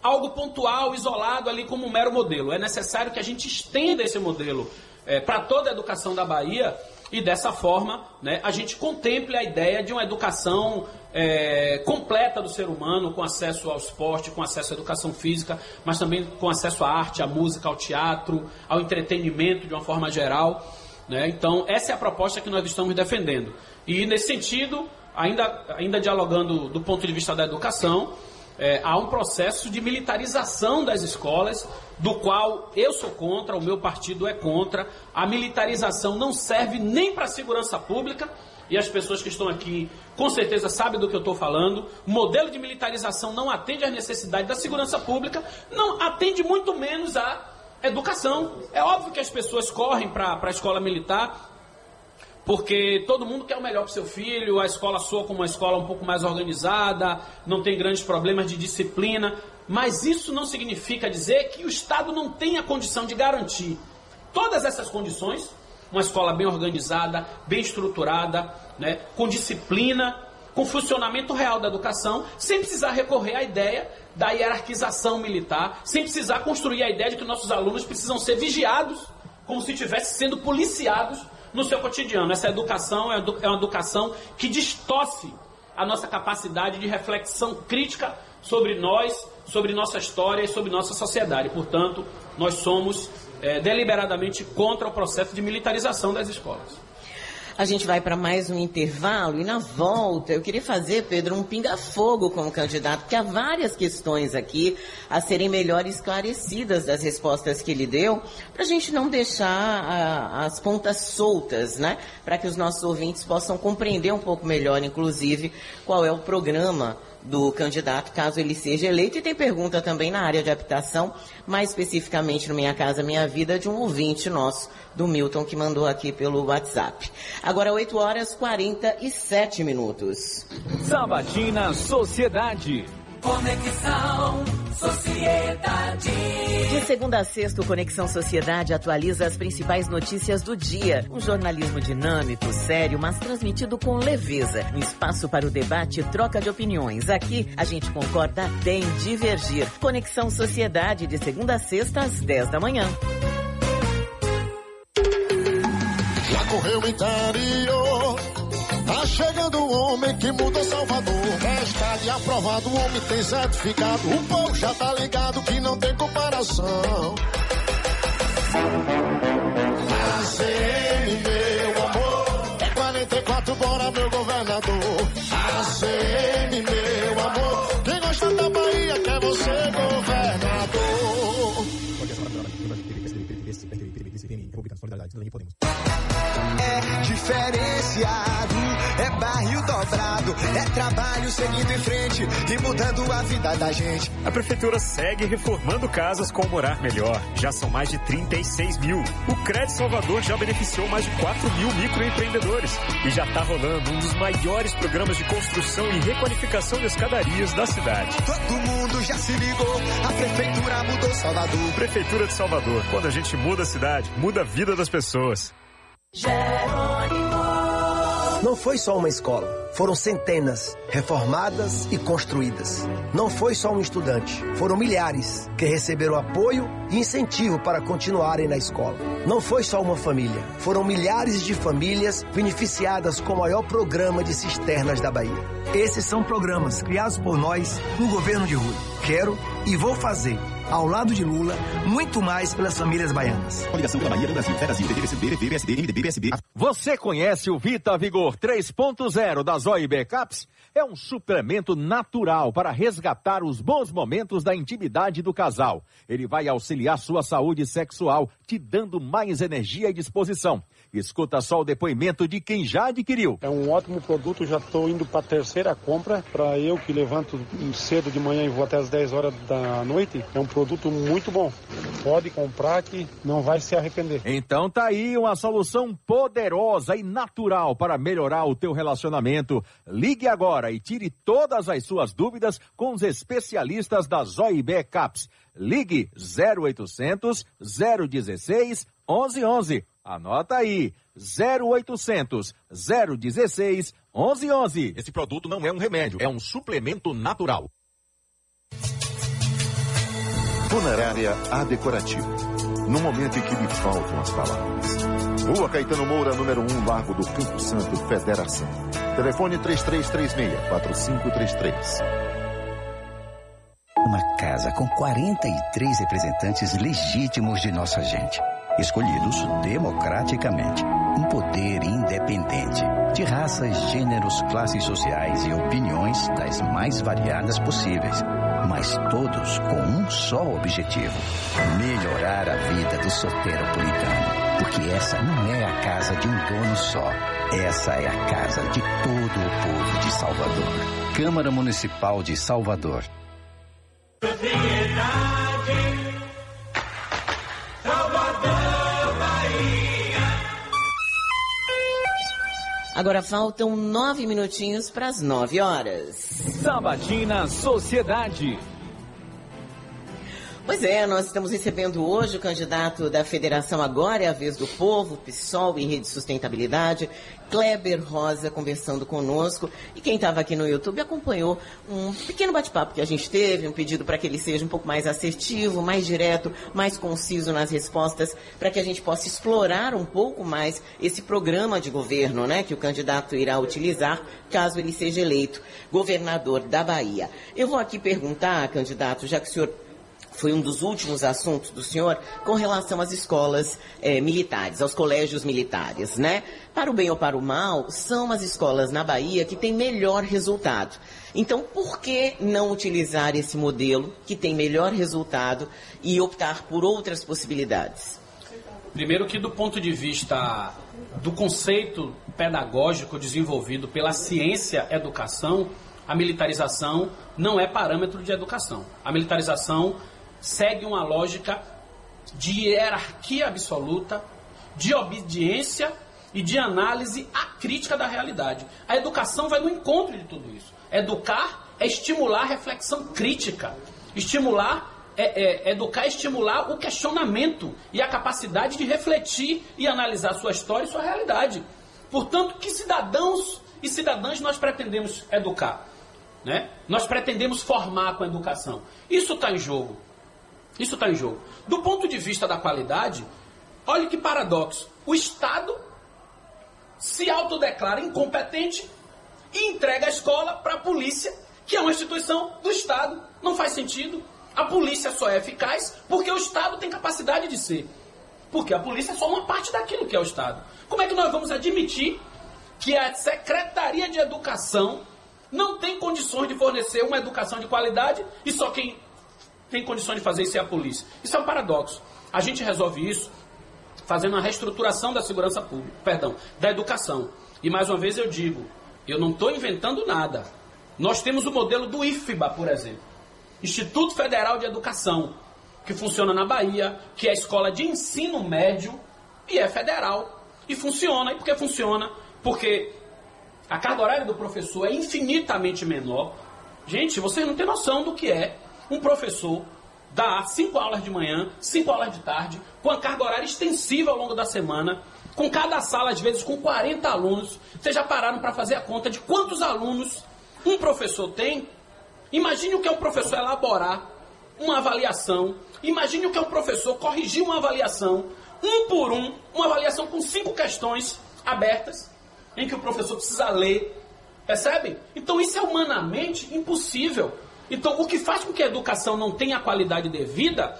algo pontual, isolado ali como um mero modelo. É necessário que a gente estenda esse modelo para toda a educação da Bahia e dessa forma, né, a gente contemple a ideia de uma educação completa do ser humano, com acesso ao esporte, com acesso à educação física, mas também com acesso à arte, à música, ao teatro, ao entretenimento de uma forma geral, né? Então, essa é a proposta que nós estamos defendendo. E, nesse sentido, ainda dialogando do ponto de vista da educação, há um processo de militarização das escolas, do qual eu sou contra, o meu partido é contra. A militarização não serve nem para a segurança pública, e as pessoas que estão aqui com certeza sabem do que eu estou falando. O modelo de militarização não atende às necessidades da segurança pública, não atende muito menos à educação. É óbvio que as pessoas correm para a escola militar, porque todo mundo quer o melhor para o seu filho, a escola soa como uma escola um pouco mais organizada, não tem grandes problemas de disciplina, mas isso não significa dizer que o Estado não tenha condição de garantir todas essas condições uma escola bem organizada, bem estruturada, né, com disciplina, com funcionamento real da educação, sem precisar recorrer à ideia da hierarquização militar, sem precisar construir a ideia de que nossos alunos precisam ser vigiados, como se estivessem sendo policiados no seu cotidiano. Essa educação é uma educação que distorce a nossa capacidade de reflexão crítica sobre nós, sobre nossa história e sobre nossa sociedade. Portanto, nós somos deliberadamente contra o processo de militarização das escolas. A gente vai para mais um intervalo e na volta eu queria fazer, Pedro, um pinga-fogo como candidato, porque há várias questões aqui a serem melhor esclarecidas das respostas que ele deu, para a gente não deixar as pontas soltas, né? Para que os nossos ouvintes possam compreender um pouco melhor, inclusive, qual é o programa do candidato, caso ele seja eleito. E tem pergunta também na área de habitação, mais especificamente no Minha Casa Minha Vida, de um ouvinte nosso, do Milton, que mandou aqui pelo WhatsApp. Agora 8h47. Sabatina Sociedade. Conexão Sociedade. De segunda a sexta, o Conexão Sociedade atualiza as principais notícias do dia. Um jornalismo dinâmico, sério, mas transmitido com leveza. Um espaço para o debate e troca de opiniões. Aqui, a gente concorda até em divergir. Conexão Sociedade, de segunda a sexta, às 10 da manhã. Já correu o interior, tá chegando o homem que mudou Salvador. Está de aprovado, o homem tem certificado. O povo já tá ligado que não tem comparação. ACM, meu amor, é 44, bora meu governador. ACM, meu amor, quem gosta da Bahia quer você governador. É diferenciado, é barril dobrado, é trabalho seguindo em frente e mudando a vida da gente. A Prefeitura segue reformando casas com morar melhor. Já são mais de 36 mil. O Crédito Salvador já beneficiou mais de 4 mil microempreendedores. E já está rolando um dos maiores programas de construção e requalificação de escadarias da cidade. Todo mundo já se ligou, a Prefeitura mudou Salvador. Prefeitura de Salvador. Quando a gente muda a cidade, muda a vida das pessoas. Não foi só uma escola, foram centenas reformadas e construídas. Não foi só um estudante, foram milhares que receberam apoio e incentivo para continuarem na escola. Não foi só uma família, foram milhares de famílias beneficiadas com o maior programa de cisternas da Bahia. Esses são programas criados por nós no governo de Rui. Quero e vou fazer, ao lado de Lula, muito mais pelas famílias baianas. Coligação pela Bahia do Brasil, Brasil, PSB, PSD, MDB, PSB. Você conhece o Vita Vigor 3.0 da OIB Caps? É um suplemento natural para resgatar os bons momentos da intimidade do casal. Ele vai auxiliar sua saúde sexual, te dando mais energia e disposição. Escuta só o depoimento de quem já adquiriu. É um ótimo produto, já estou indo para a terceira compra. Para eu que levanto cedo de manhã e vou até as 10 horas da noite, é um produto muito bom. Pode comprar que não vai se arrepender. Então tá aí uma solução poderosa e natural para melhorar o teu relacionamento. Ligue agora e tire todas as suas dúvidas com os especialistas da OIB Caps. Ligue 0800 016 1111. Anota aí, 0800 016 1111. Esse produto não é um remédio, é um suplemento natural. Funerária A Decorativo. No momento em que me faltam as palavras. Rua Caetano Moura, número 1, Largo do Campo Santo, Federação. Telefone 3336-4533. Uma casa com 43 representantes legítimos de nossa gente. Escolhidos democraticamente. Um poder independente. De raças, gêneros, classes sociais e opiniões das mais variadas possíveis. Mas todos com um só objetivo: melhorar a vida do soteropolitano. Porque essa não é a casa de um dono só. Essa é a casa de todo o povo de Salvador. Câmara Municipal de Salvador. Agora faltam 9 minutinhos para as 9 horas. Sabatina Sociedade. Pois é, nós estamos recebendo hoje o candidato da Federação Agora é a Vez do Povo, PSOL e Rede Sustentabilidade, Kleber Rosa, conversando conosco. E quem estava aqui no YouTube acompanhou um pequeno bate-papo que a gente teve, um pedido para que ele seja um pouco mais assertivo, mais direto, mais conciso nas respostas, para que a gente possa explorar um pouco mais esse programa de governo, né, que o candidato irá utilizar caso ele seja eleito governador da Bahia. Eu vou aqui perguntar, candidato, já que o senhor foi um dos últimos assuntos do senhor, com relação às escolas militares, aos colégios militares, né? Para o bem ou para o mal, são as escolas na Bahia que têm melhor resultado. Então, por que não utilizar esse modelo que tem melhor resultado e optar por outras possibilidades? Primeiro que do ponto de vista do conceito pedagógico desenvolvido pela ciência educação, a militarização não é parâmetro de educação. A militarização segue uma lógica de hierarquia absoluta, de obediência e de análise acrítica da realidade. A educação vai no encontro de tudo isso. Educar é estimular a reflexão crítica. Educar é estimular o questionamento e a capacidade de refletir e analisar sua história e sua realidade. Portanto, que cidadãos e cidadãs nós pretendemos educar? Né? Nós pretendemos formar com a educação. Isso está em jogo. Isso está em jogo. Do ponto de vista da qualidade, olha que paradoxo. O Estado se autodeclara incompetente e entrega a escola para a polícia, que é uma instituição do Estado. Não faz sentido. A polícia só é eficaz porque o Estado tem capacidade de ser. Porque a polícia é só uma parte daquilo que é o Estado. Como é que nós vamos admitir que a Secretaria de Educação não tem condições de fornecer uma educação de qualidade e só quem tem condições de fazer isso é a polícia? Isso é um paradoxo. A gente resolve isso fazendo uma reestruturação da segurança pública, da educação. E mais uma vez eu digo, eu não estou inventando nada. Nós temos o modelo do IFBA, por exemplo. Instituto Federal de Educação, que funciona na Bahia, que é a escola de ensino médio e é federal. E funciona. E por que funciona? Porque a carga horária do professor é infinitamente menor. Gente, vocês não têm noção do que é um professor dar 5 aulas de manhã, 5 aulas de tarde, com a carga horária extensiva ao longo da semana, com cada sala, às vezes, com 40 alunos. Vocês já pararam para fazer a conta de quantos alunos um professor tem? Imagine o que é um professor elaborar uma avaliação. Imagine o que é um professor corrigir uma avaliação, um por um, uma avaliação com 5 questões abertas, em que o professor precisa ler. Percebem? Então isso é humanamente impossível. Então o que faz com que a educação não tenha a qualidade devida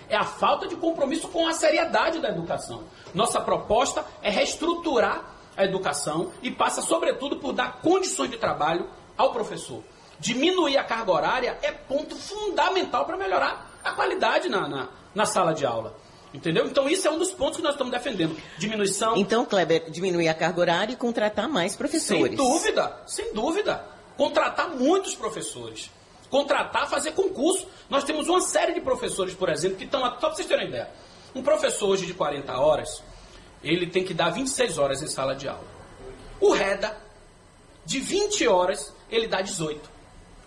é a falta de compromisso com a seriedade da educação. Nossa proposta é reestruturar a educação e passa sobretudo por dar condições de trabalho ao professor. Diminuir a carga horária é ponto fundamental para melhorar a qualidade na sala de aula. Entendeu? Então isso é um dos pontos que nós estamos defendendo. Diminuição. Então, Kleber, diminuir a carga horária e contratar mais professores. Sem dúvida, sem dúvida. Contratar muitos professores. Contratar, fazer concurso. Nós temos uma série de professores, por exemplo, que estão... Só para vocês terem uma ideia. Um professor hoje de 40 horas, ele tem que dar 26 horas em sala de aula. O REDA, de 20 horas, ele dá 18.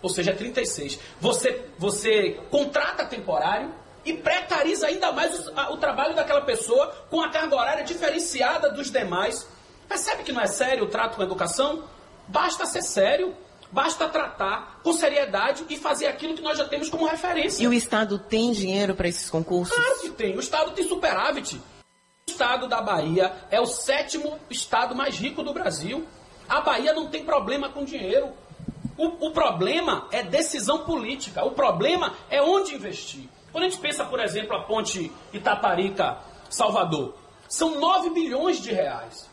Ou seja, 36. Você contrata temporário e precariza ainda mais o trabalho daquela pessoa com a carga horária diferenciada dos demais. Percebe que não é sério o trato com a educação? Basta ser sério, basta tratar com seriedade e fazer aquilo que nós já temos como referência. E o Estado tem dinheiro para esses concursos? Claro que tem. O Estado tem superávit. O Estado da Bahia é o 7º estado mais rico do Brasil. A Bahia não tem problema com dinheiro. O problema é decisão política. O problema é onde investir. Quando a gente pensa, por exemplo, a ponte Itaparica-Salvador, são 9 bilhões de reais.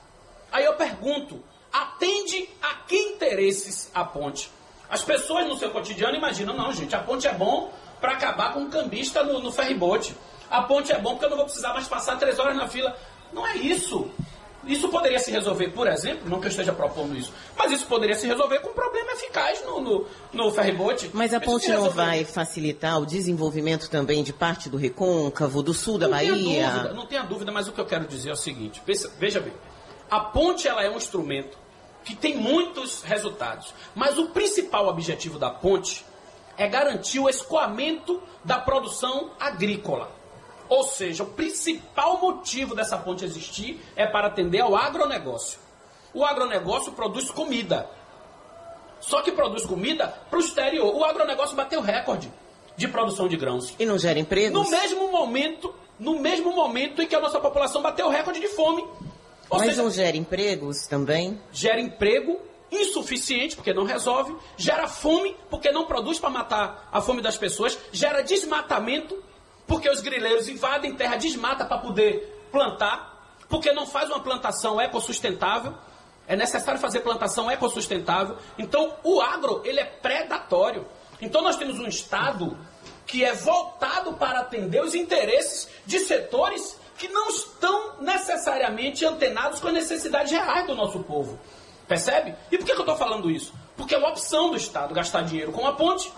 Aí eu pergunto, atende a que interesses a ponte? As pessoas no seu cotidiano imaginam, não, gente, a ponte é bom para acabar com um cambista no ferryboat. A ponte é bom porque eu não vou precisar mais passar 3 horas na fila. Não é isso. Isso poderia se resolver, por exemplo, não que eu esteja propondo isso, mas isso poderia se resolver com um problema eficaz no ferryboat. Mas a ponte não vai facilitar o desenvolvimento também de parte do Recôncavo, do sul da Bahia? Não tenha dúvida, mas o que eu quero dizer é o seguinte, veja bem, a ponte ela é um instrumento que tem muitos resultados, mas o principal objetivo da ponte é garantir o escoamento da produção agrícola. Ou seja, o principal motivo dessa ponte existir é para atender ao agronegócio. O agronegócio produz comida. Só que produz comida para o exterior. O agronegócio bateu recorde de produção de grãos. E não gera empregos? No mesmo momento em que a nossa população bateu recorde de fome. Mas não gera empregos também? Gera emprego insuficiente, porque não resolve. Gera fome, porque não produz para matar a fome das pessoas. Gera desmatamento, porque os grileiros invadem terra, desmata para poder plantar. Porque não faz uma plantação ecossustentável. É necessário fazer plantação ecossustentável. Então, o agro, ele é predatório. Então, nós temos um Estado que é voltado para atender os interesses de setores que não estão necessariamente antenados com as necessidades reais do nosso povo. Percebe? E por que eu estou falando isso? Porque é uma opção do Estado gastar dinheiro com a ponte,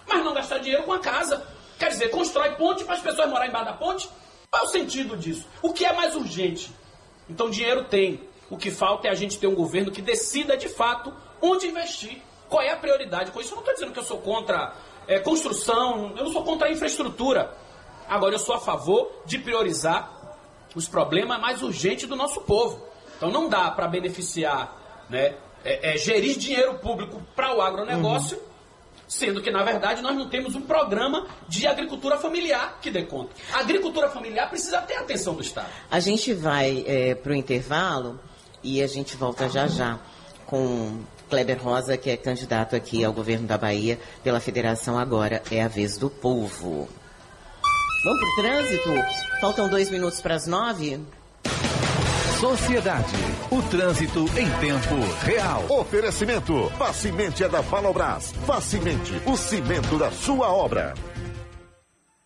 mas não gastar dinheiro com a casa. Quer dizer, constrói ponte para as pessoas morarem embaixo da ponte? Qual é o sentido disso? O que é mais urgente? Então, dinheiro tem. O que falta é a gente ter um governo que decida, de fato, onde investir. Qual é a prioridade com isso? Eu não estou dizendo que eu sou contra construção, eu não sou contra a infraestrutura. Agora, eu sou a favor de priorizar os problemas mais urgentes do nosso povo. Então, não dá para beneficiar, gerir dinheiro público para o agronegócio, sendo que, na verdade, nós não temos um programa de agricultura familiar que dê conta. A agricultura familiar precisa ter a atenção do Estado. A gente vai para o intervalo e a gente volta já com Kleber Rosa, que é candidato aqui ao governo da Bahia pela Federação Agora é a Vez do Povo. Vamos pro trânsito? Faltam 2 minutos para as 9. Sociedade. O trânsito em tempo real. Oferecimento. Facimente é da Valobras. Facimente, o cimento da sua obra.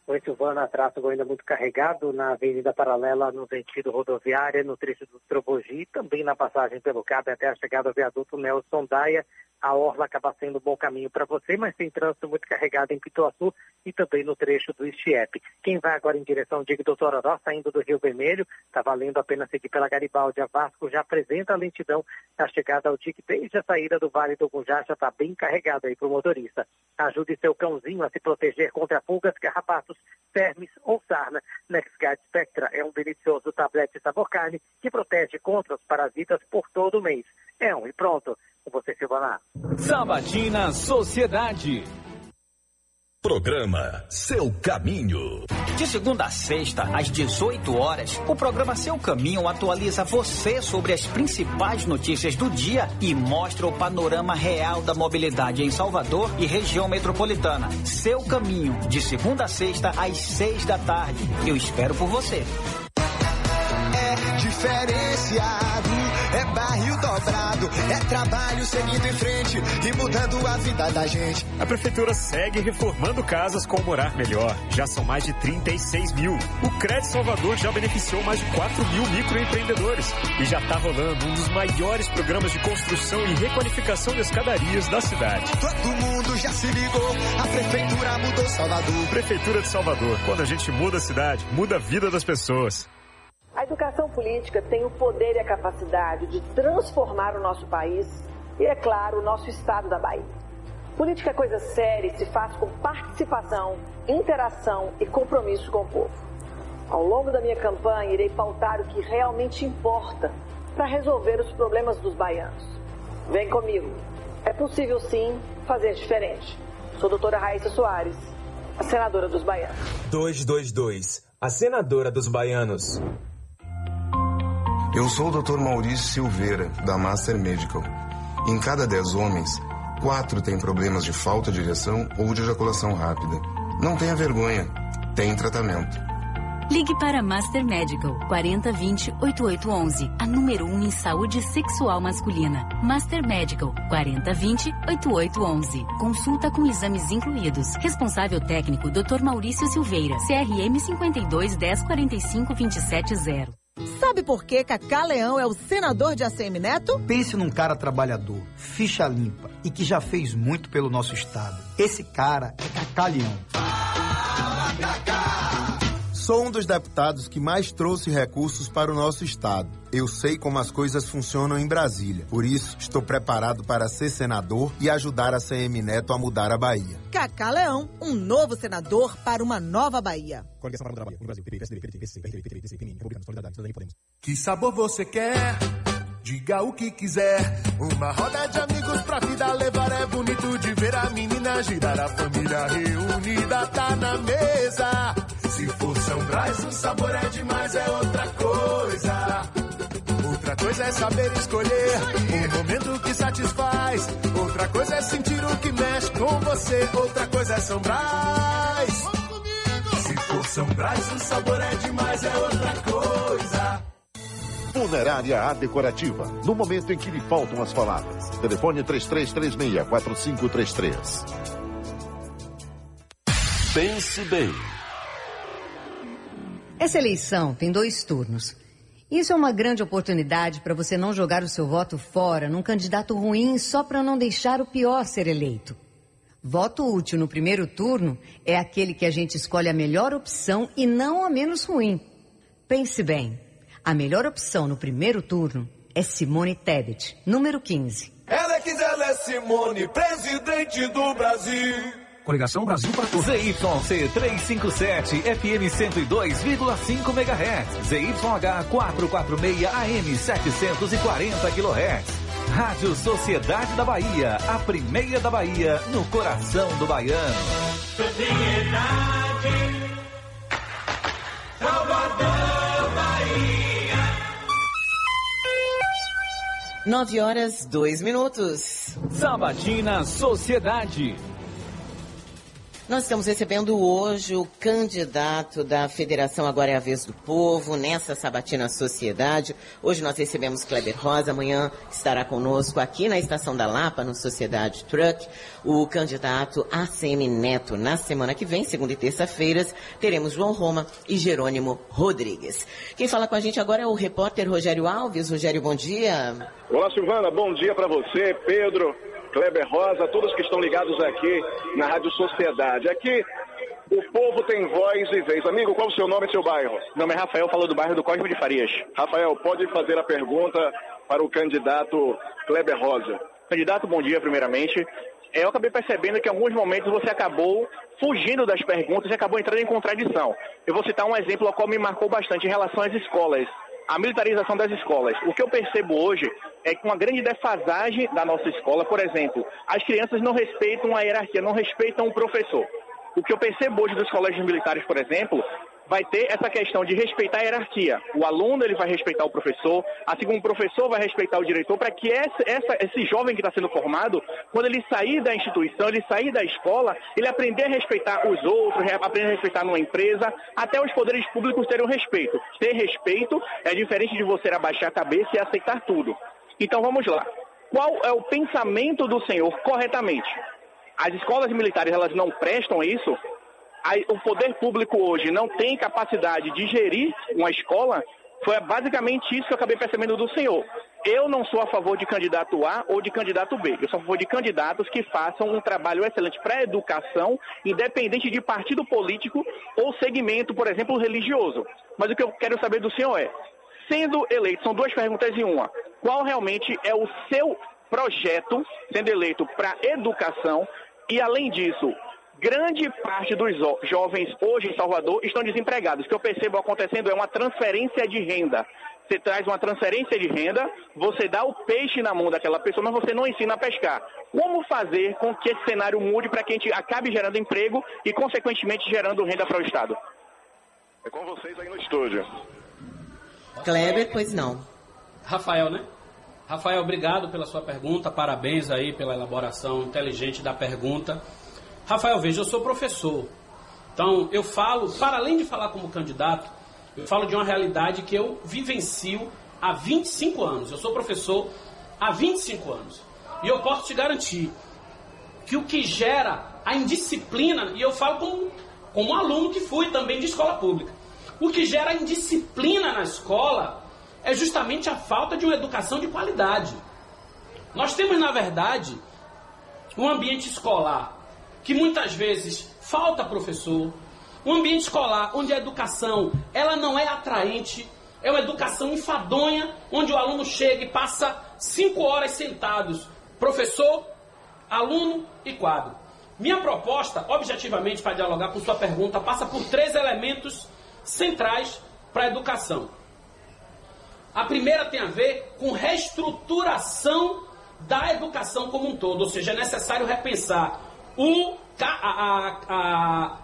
Oi, Silvana, tráfego ainda muito carregado na Avenida Paralela, no sentido rodoviária, no trecho do Trobogi, também na passagem pelo Cabo até a chegada ao viaduto Nelson Daia. A orla acaba sendo um bom caminho para você, mas tem trânsito muito carregado em Pituaçu e também no trecho do Estiepe. Quem vai agora em direção de do Tororó, saindo do Rio Vermelho, está valendo a pena seguir pela Garibaldi. A Vasco já apresenta a lentidão na chegada ao DIC, desde a saída do Vale do Gunjá, já está bem carregado aí para o motorista. Ajude seu cãozinho a se proteger contra pulgas, carrapatos, vermes ou sarna. NexGard Spectra é um delicioso tablete sabor carne que protege contra os parasitas por todo o mês. É um e pronto. Com você, Silvana. Sabatina Sociedade. Programa Seu Caminho. De segunda a sexta, às 18 horas, o programa Seu Caminho atualiza você sobre as principais notícias do dia e mostra o panorama real da mobilidade em Salvador e região metropolitana. Seu Caminho, de segunda a sexta, às 6 da tarde. Eu espero por você. É diferenciado, é barril dobrado, é trabalho seguindo em frente e mudando a vida da gente. A Prefeitura segue reformando casas com morar melhor. Já são mais de 36 mil. O Crédito Salvador já beneficiou mais de 4 mil microempreendedores. E já está rolando um dos maiores programas de construção e requalificação de escadarias da cidade. Todo mundo já se ligou, a Prefeitura mudou Salvador. Prefeitura de Salvador. Quando a gente muda a cidade, muda a vida das pessoas. A educação política tem o poder e a capacidade de transformar o nosso país e, é claro, o nosso estado da Bahia. Política é coisa séria e se faz com participação, interação e compromisso com o povo. Ao longo da minha campanha, irei pautar o que realmente importa para resolver os problemas dos baianos. Vem comigo. É possível, sim, fazer diferente. Sou a doutora Raíssa Soares, a senadora dos baianos. 222, a senadora dos baianos. Eu sou o Dr. Maurício Silveira, da Master Medical. Em cada 10 homens, 4 têm problemas de falta de ereção ou de ejaculação rápida. Não tenha vergonha, tem tratamento. Ligue para Master Medical 4020-8811, a número 1 em saúde sexual masculina. Master Medical 4020-8811. Consulta com exames incluídos. Responsável técnico Dr. Maurício Silveira, CRM 5210452770. Sabe por que Cacá Leão é o senador de ACM Neto? Pense num cara trabalhador, ficha limpa e que já fez muito pelo nosso estado. Esse cara é Cacá Leão. Fala, Cacá! Sou um dos deputados que mais trouxe recursos para o nosso estado. Eu sei como as coisas funcionam em Brasília. Por isso, estou preparado para ser senador e ajudar a CM Neto a mudar a Bahia. Cacá Leão, um novo senador para uma nova Bahia. Coligação para mudar a Bahia. No Brasil, PP, PSDB, PDT, PSC, PRTB, PTC, PMN, Republicanos, Solidariedade, Cidadania e Podemos. Que sabor você quer? Diga o que quiser. Uma roda de amigos pra vida levar. É bonito de ver a menina girar. A família reunida tá na mesa. Se for São Brás, o sabor é demais, é outra coisa. Outra coisa é saber escolher um momento que satisfaz. Outra coisa é sentir o que mexe com você. Outra coisa é São Brás. Se for São Brás, o sabor é demais, é outra coisa. Funerária A Decorativa, no momento em que lhe faltam as palavras. Telefone 3336-4533. Pense bem. Essa eleição tem 2 turnos. Isso é uma grande oportunidade para você não jogar o seu voto fora num candidato ruim só para não deixar o pior ser eleito. Voto útil no primeiro turno é aquele que a gente escolhe a melhor opção e não a menos ruim. Pense bem. A melhor opção no primeiro turno é Simone Tebet, número 15. Ela é Simone, presidente do Brasil. Coligação Brasil para todos. ZYC 357, FM 102,5 MHz. ZYH 446, AM 740 kHz. Rádio Sociedade da Bahia, a primeira da Bahia, no coração do baiano. Sociedade, Salvador, Bahia. 9h02. Sabatina Sociedade. Nós estamos recebendo hoje o candidato da Federação Agora é a Vez do Povo, nessa Sabatina Sociedade. Hoje nós recebemos Kleber Rosa, amanhã estará conosco aqui na Estação da Lapa, no Sociedade Truck, o candidato ACM Neto. Na semana que vem, segunda e terça-feiras, teremos João Roma e Jerônimo Rodrigues. Quem fala com a gente agora é o repórter Rogério Alves. Rogério, bom dia. Olá, Silvana, bom dia para você, Pedro, Kleber Rosa, todos que estão ligados aqui na Rádio Sociedade. Aqui o povo tem voz e vez. Amigo, qual o seu nome e seu bairro? Meu nome é Rafael, falo do bairro do Cosme de Farias. Rafael, pode fazer a pergunta para o candidato Kleber Rosa. Candidato, bom dia primeiramente. Eu acabei percebendo que em alguns momentos você acabou fugindo das perguntas e acabou entrando em contradição. Eu vou citar um exemplo ao qual me marcou bastante em relação às escolas. A militarização das escolas. O que eu percebo hoje é que uma grande defasagem da nossa escola, por exemplo, as crianças não respeitam a hierarquia, não respeitam o professor. O que eu percebo hoje dos colégios militares, por exemplo, vai ter essa questão de respeitar a hierarquia. O aluno ele vai respeitar o professor, assim como o professor vai respeitar o diretor, para que esse jovem que está sendo formado, quando ele sair da instituição, ele sair da escola, ele aprender a respeitar os outros, aprender a respeitar numa empresa, até os poderes públicos terem respeito. Ter respeito é diferente de você abaixar a cabeça e aceitar tudo. Então vamos lá. Qual é o pensamento do senhor corretamente? As escolas militares elas não prestam isso? O poder público hoje não tem capacidade de gerir uma escola? Foi basicamente isso que eu acabei percebendo do senhor. Eu não sou a favor de candidato A ou de candidato B. Eu sou a favor de candidatos que façam um trabalho excelente para a educação, independente de partido político ou segmento, por exemplo, religioso. Mas o que eu quero saber do senhor é, sendo eleito, são 2 perguntas em uma, qual realmente é o seu projeto, sendo eleito para educação, e além disso, grande parte dos jovens hoje em Salvador estão desempregados. O que eu percebo acontecendo é uma transferência de renda. Você traz uma transferência de renda, você dá o peixe na mão daquela pessoa, mas você não ensina a pescar. Como fazer com que esse cenário mude para que a gente acabe gerando emprego e, consequentemente, gerando renda para o Estado? É com vocês aí no estúdio. Kleber, pois não. Rafael, né? Rafael, obrigado pela sua pergunta, parabéns aí pela elaboração inteligente da pergunta. Rafael, veja, eu sou professor, então eu falo, para além de falar como candidato, eu falo de uma realidade que eu vivencio há 25 anos. Eu sou professor há 25 anos e eu posso te garantir que o que gera a indisciplina, e eu falo como aluno que fui também de escola pública, o que gera a indisciplina na escola é justamente a falta de uma educação de qualidade. Nós temos, na verdade, um ambiente escolar que muitas vezes falta professor, Um ambiente escolar onde a educação ela não é atraente, é uma educação enfadonha, onde o aluno chega e passa 5 horas sentados, professor, aluno e quadro. Minha proposta, objetivamente, para dialogar com sua pergunta, passa por 3 elementos centrais para a educação. A primeira tem a ver com reestruturação da educação como um todo, ou seja, é necessário repensar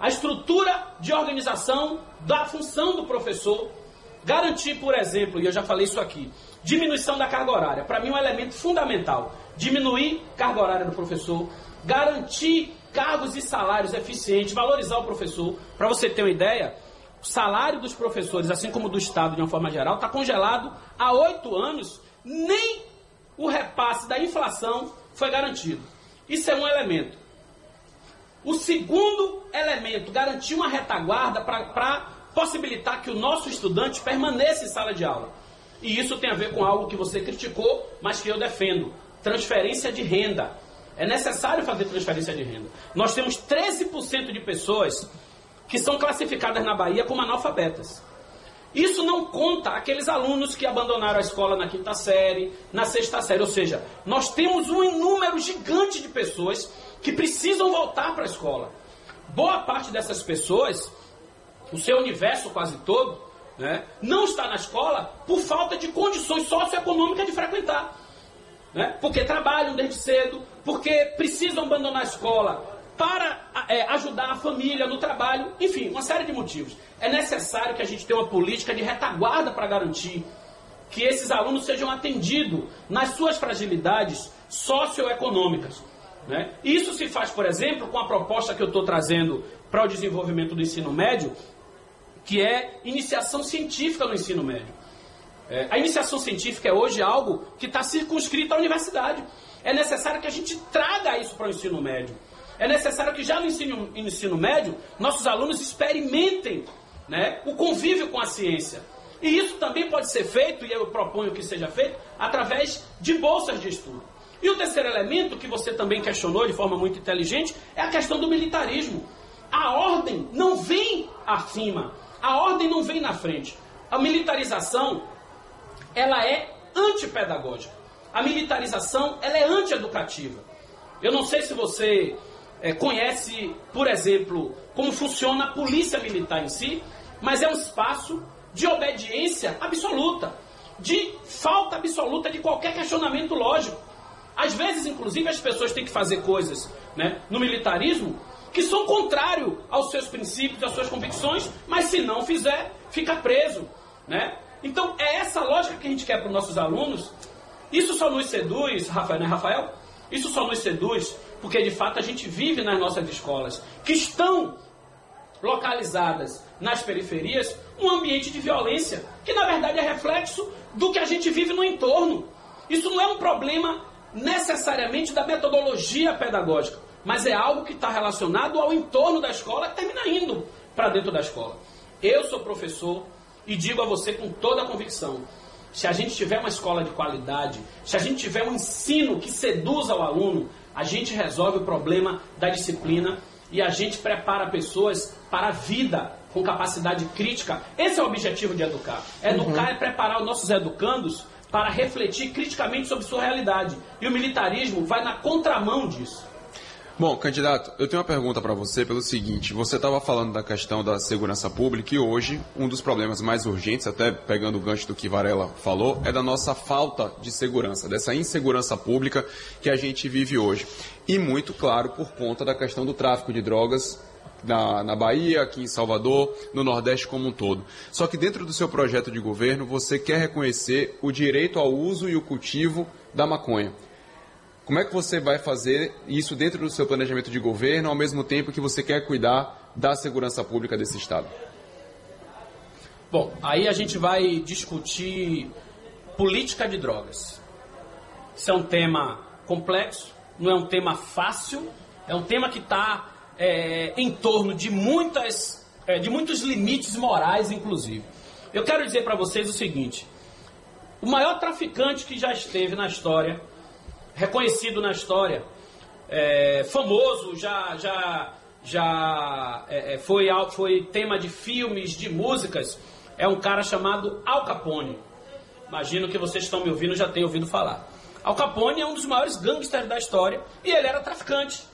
a estrutura de organização da função do professor, garantir, por exemplo, e eu já falei isso aqui, diminuição da carga horária. Para mim, um elemento fundamental, diminuir a carga horária do professor, garantir cargos e salários eficientes, valorizar o professor. Para você ter uma ideia, o salário dos professores, assim como do Estado de uma forma geral, está congelado há 8 anos, nem o repasse da inflação foi garantido. Isso é um elemento. O segundo elemento, garantir uma retaguarda para possibilitar que o nosso estudante permaneça em sala de aula. E isso tem a ver com algo que você criticou, mas que eu defendo. Transferência de renda. É necessário fazer transferência de renda. Nós temos 13% de pessoas que são classificadas na Bahia como analfabetas. Isso não conta aqueles alunos que abandonaram a escola na 5ª série, na 6ª série. Ou seja, nós temos um número gigante de pessoas que precisam voltar para a escola. Boa parte dessas pessoas, o seu universo quase todo, né, não está na escola por falta de condições socioeconômicas de frequentar. Né? Porque trabalham desde cedo, porque precisam abandonar a escola para ajudar a família no trabalho, enfim, uma série de motivos. É necessário que a gente tenha uma política de retaguarda para garantir que esses alunos sejam atendidos nas suas fragilidades socioeconômicas. Né? Isso se faz, por exemplo, com a proposta que eu estou trazendo para o desenvolvimento do ensino médio, que é iniciação científica no ensino médio. A iniciação científica é hoje algo que está circunscrito à universidade. É necessário que a gente traga isso para o ensino médio. É necessário que já no ensino médio, nossos alunos experimentem, né, o convívio com a ciência. E isso também pode ser feito, e eu proponho que seja feito, através de bolsas de estudo. E o terceiro elemento, que você também questionou de forma muito inteligente, é a questão do militarismo. A ordem não vem acima, a ordem não vem na frente. A militarização, ela é antipedagógica. A militarização, ela é antieducativa. Eu não sei se você conhece, por exemplo, como funciona a polícia militar em si, mas é um espaço de obediência absoluta, de falta absoluta de qualquer questionamento lógico. Às vezes, inclusive, as pessoas têm que fazer coisas, né, no militarismo que são contrários aos seus princípios, às suas convicções, mas se não fizer, fica preso. Né? Então, é essa lógica que a gente quer para os nossos alunos. Isso só nos seduz, Rafael, né, Rafael? Isso só nos seduz porque, de fato, a gente vive nas nossas escolas, que estão localizadas nas periferias, um ambiente de violência, que, na verdade, é reflexo do que a gente vive no entorno. Isso não é um problema necessariamente da metodologia pedagógica, mas é algo que está relacionado ao entorno da escola e termina indo para dentro da escola. Eu sou professor e digo a você com toda a convicção, se a gente tiver uma escola de qualidade, se a gente tiver um ensino que seduza o aluno, a gente resolve o problema da disciplina e a gente prepara pessoas para a vida com capacidade crítica. Esse é o objetivo de educar. Educar é preparar os nossos educandos para refletir criticamente sobre sua realidade. E o militarismo vai na contramão disso. Bom, candidato, eu tenho uma pergunta para você pelo seguinte. Você estava falando da questão da segurança pública e hoje um dos problemas mais urgentes, até pegando o gancho do que Varela falou, é da nossa falta de segurança, dessa insegurança pública que a gente vive hoje. E muito claro por conta da questão do tráfico de drogas na Bahia, aqui em Salvador, no Nordeste como um todo. Só que dentro do seu projeto de governo, você quer reconhecer o direito ao uso e o cultivo da maconha. Como é que você vai fazer isso dentro do seu planejamento de governo, ao mesmo tempo que você quer cuidar da segurança pública desse Estado? Bom, aí a gente vai discutir política de drogas. Isso é um tema complexo, não é um tema fácil, é um tema que está em torno de muitos limites morais, inclusive. Eu quero dizer para vocês o seguinte, o maior traficante que já esteve na história, reconhecido na história, famoso, já já foi tema de filmes, de músicas, é um cara chamado Al Capone. Imagino que vocês estão me ouvindo, já têm ouvido falar. Al Capone é um dos maiores gangsters da história e ele era traficante.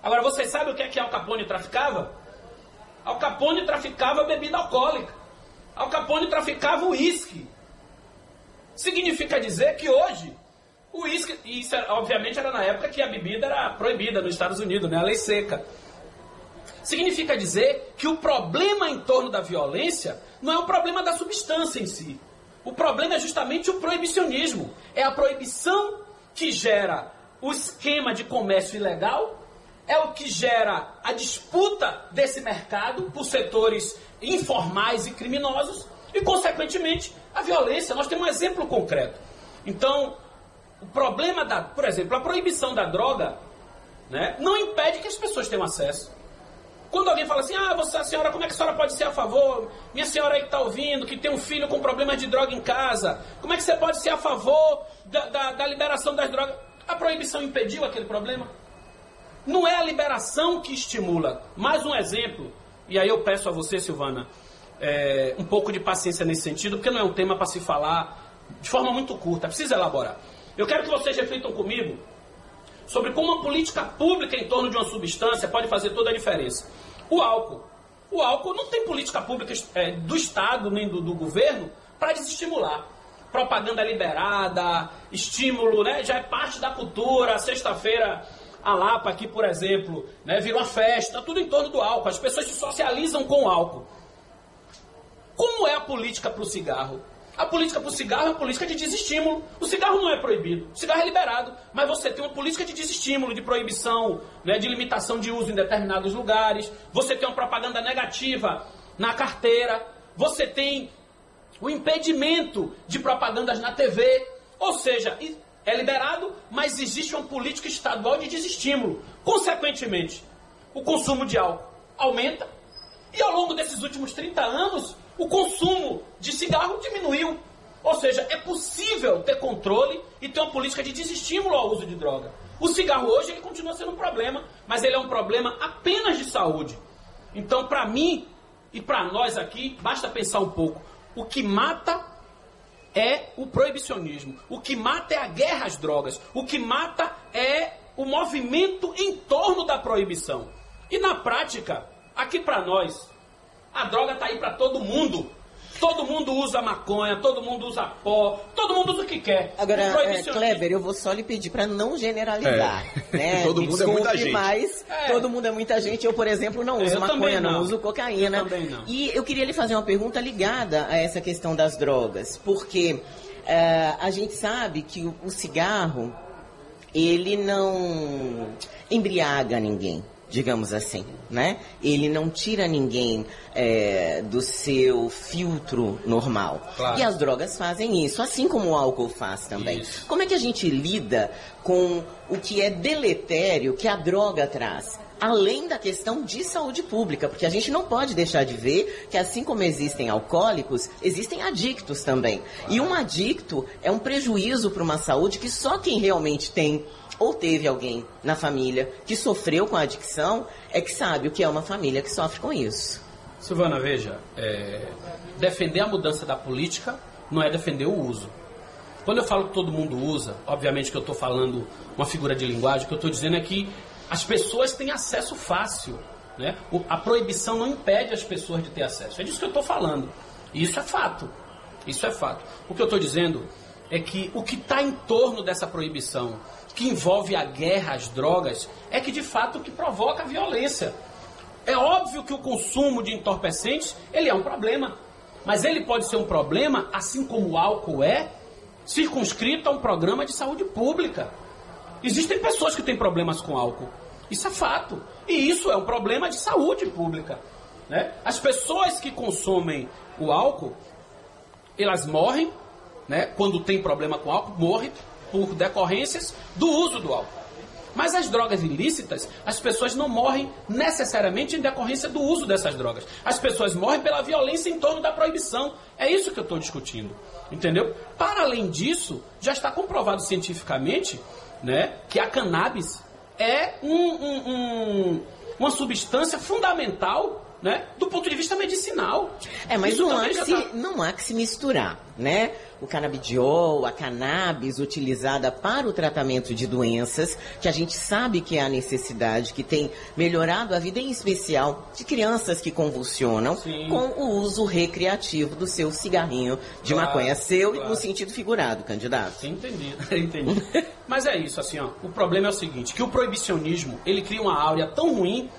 Agora, vocês sabem o que é que Al Capone traficava? Al Capone traficava bebida alcoólica. Al Capone traficava uísque. Significa dizer que hoje, o uísque, e isso obviamente era na época que a bebida era proibida nos Estados Unidos, né? A lei seca. Significa dizer que o problema em torno da violência não é um problema da substância em si. O problema é justamente o proibicionismo. É a proibição que gera o esquema de comércio ilegal, é o que gera a disputa desse mercado por setores informais e criminosos e, consequentemente, a violência. Nós temos um exemplo concreto. Então, o problema por exemplo, a proibição da droga, né, não impede que as pessoas tenham acesso. Quando alguém fala assim, a senhora, como é que a senhora pode ser a favor? Minha senhora aí que está ouvindo, que tem um filho com problemas de droga em casa, como é que você pode ser a favor da liberação das drogas? A proibição impediu aquele problema? Não é a liberação que estimula. Mais um exemplo, e aí eu peço a você, Silvana, um pouco de paciência nesse sentido, porque não é um tema para se falar de forma muito curta, precisa elaborar. Eu quero que vocês reflitam comigo sobre como uma política pública em torno de uma substância pode fazer toda a diferença. O álcool. O álcool não tem política pública do Estado nem do governo para desestimular. Propaganda liberada, estímulo, né, já é parte da cultura. Sexta-feira, a Lapa aqui, por exemplo, né, virou uma festa, tudo em torno do álcool. As pessoas se socializam com o álcool. Como é a política para o cigarro? A política para o cigarro é uma política de desestímulo. O cigarro não é proibido, o cigarro é liberado. Mas você tem uma política de desestímulo, de proibição, né, de limitação de uso em determinados lugares. Você tem uma propaganda negativa na carteira. Você tem o impedimento de propagandas na TV. Ou seja, é liberado, mas existe uma política estadual de desestímulo. Consequentemente, o consumo de álcool aumenta. E ao longo desses últimos 30 anos, o consumo de cigarro diminuiu. Ou seja, é possível ter controle e ter uma política de desestímulo ao uso de droga. O cigarro hoje ele continua sendo um problema, mas ele é um problema apenas de saúde. Então, para mim e para nós aqui, basta pensar um pouco. O que mata é o proibicionismo. O que mata é a guerra às drogas. O que mata é o movimento em torno da proibição. E na prática, aqui para nós, a droga está aí para todo mundo. Todo mundo usa maconha, todo mundo usa pó, todo mundo usa o que quer. Agora, Kleber, eu vou só lhe pedir para não generalizar. Né? Todo mundo é muita gente. Mas todo mundo é muita gente. Eu, por exemplo, não uso maconha, não uso cocaína. Eu também não. E eu queria lhe fazer uma pergunta ligada a essa questão das drogas. Porque a gente sabe que o cigarro, ele não embriaga ninguém. Digamos assim, né? Ele não tira ninguém do seu filtro normal. Claro. E as drogas fazem isso, assim como o álcool faz também. Isso. Como é que a gente lida com o que é deletério que a droga traz? Além da questão de saúde pública, porque a gente não pode deixar de ver que assim como existem alcoólicos, existem adictos também. E um adicto é um prejuízo para uma saúde que só quem realmente tem ou teve alguém na família que sofreu com a adicção, é que sabe o que é uma família que sofre com isso. Silvana, veja, defender a mudança da política não é defender o uso. Quando eu falo que todo mundo usa, obviamente que eu estou falando uma figura de linguagem, o que eu estou dizendo é que as pessoas têm acesso fácil. Né? A proibição não impede as pessoas de ter acesso. É disso que eu estou falando. E isso é fato. Isso é fato. O que eu estou dizendo é que o que está em torno dessa proibição, que envolve a guerra às drogas, é que de fato o que provoca a violência. É óbvio que o consumo de entorpecentes, ele é um problema. Mas ele pode ser um problema, assim como o álcool circunscrito a um programa de saúde pública. Existem pessoas que têm problemas com álcool. Isso é fato. E isso é um problema de saúde pública. Né? As pessoas que consomem o álcool, elas morrem, né? Quando tem problema com álcool, morrem por decorrências do uso do álcool. Mas as drogas ilícitas, as pessoas não morrem necessariamente em decorrência do uso dessas drogas. As pessoas morrem pela violência em torno da proibição. É isso que eu estou discutindo. Entendeu? Para além disso, já está comprovado cientificamente, né, que a cannabis é uma substância fundamental, né, do ponto de vista medicinal. Mas não há que se misturar, né? O canabidiol, a cannabis utilizada para o tratamento de doenças, que a gente sabe que há necessidade, que tem melhorado a vida, em especial de crianças que convulsionam, com o uso recreativo do seu cigarrinho de maconha. No sentido figurado, candidato. Entendi. Mas é isso, assim, ó. O problema é o seguinte, que o proibicionismo, ele cria uma áurea tão ruim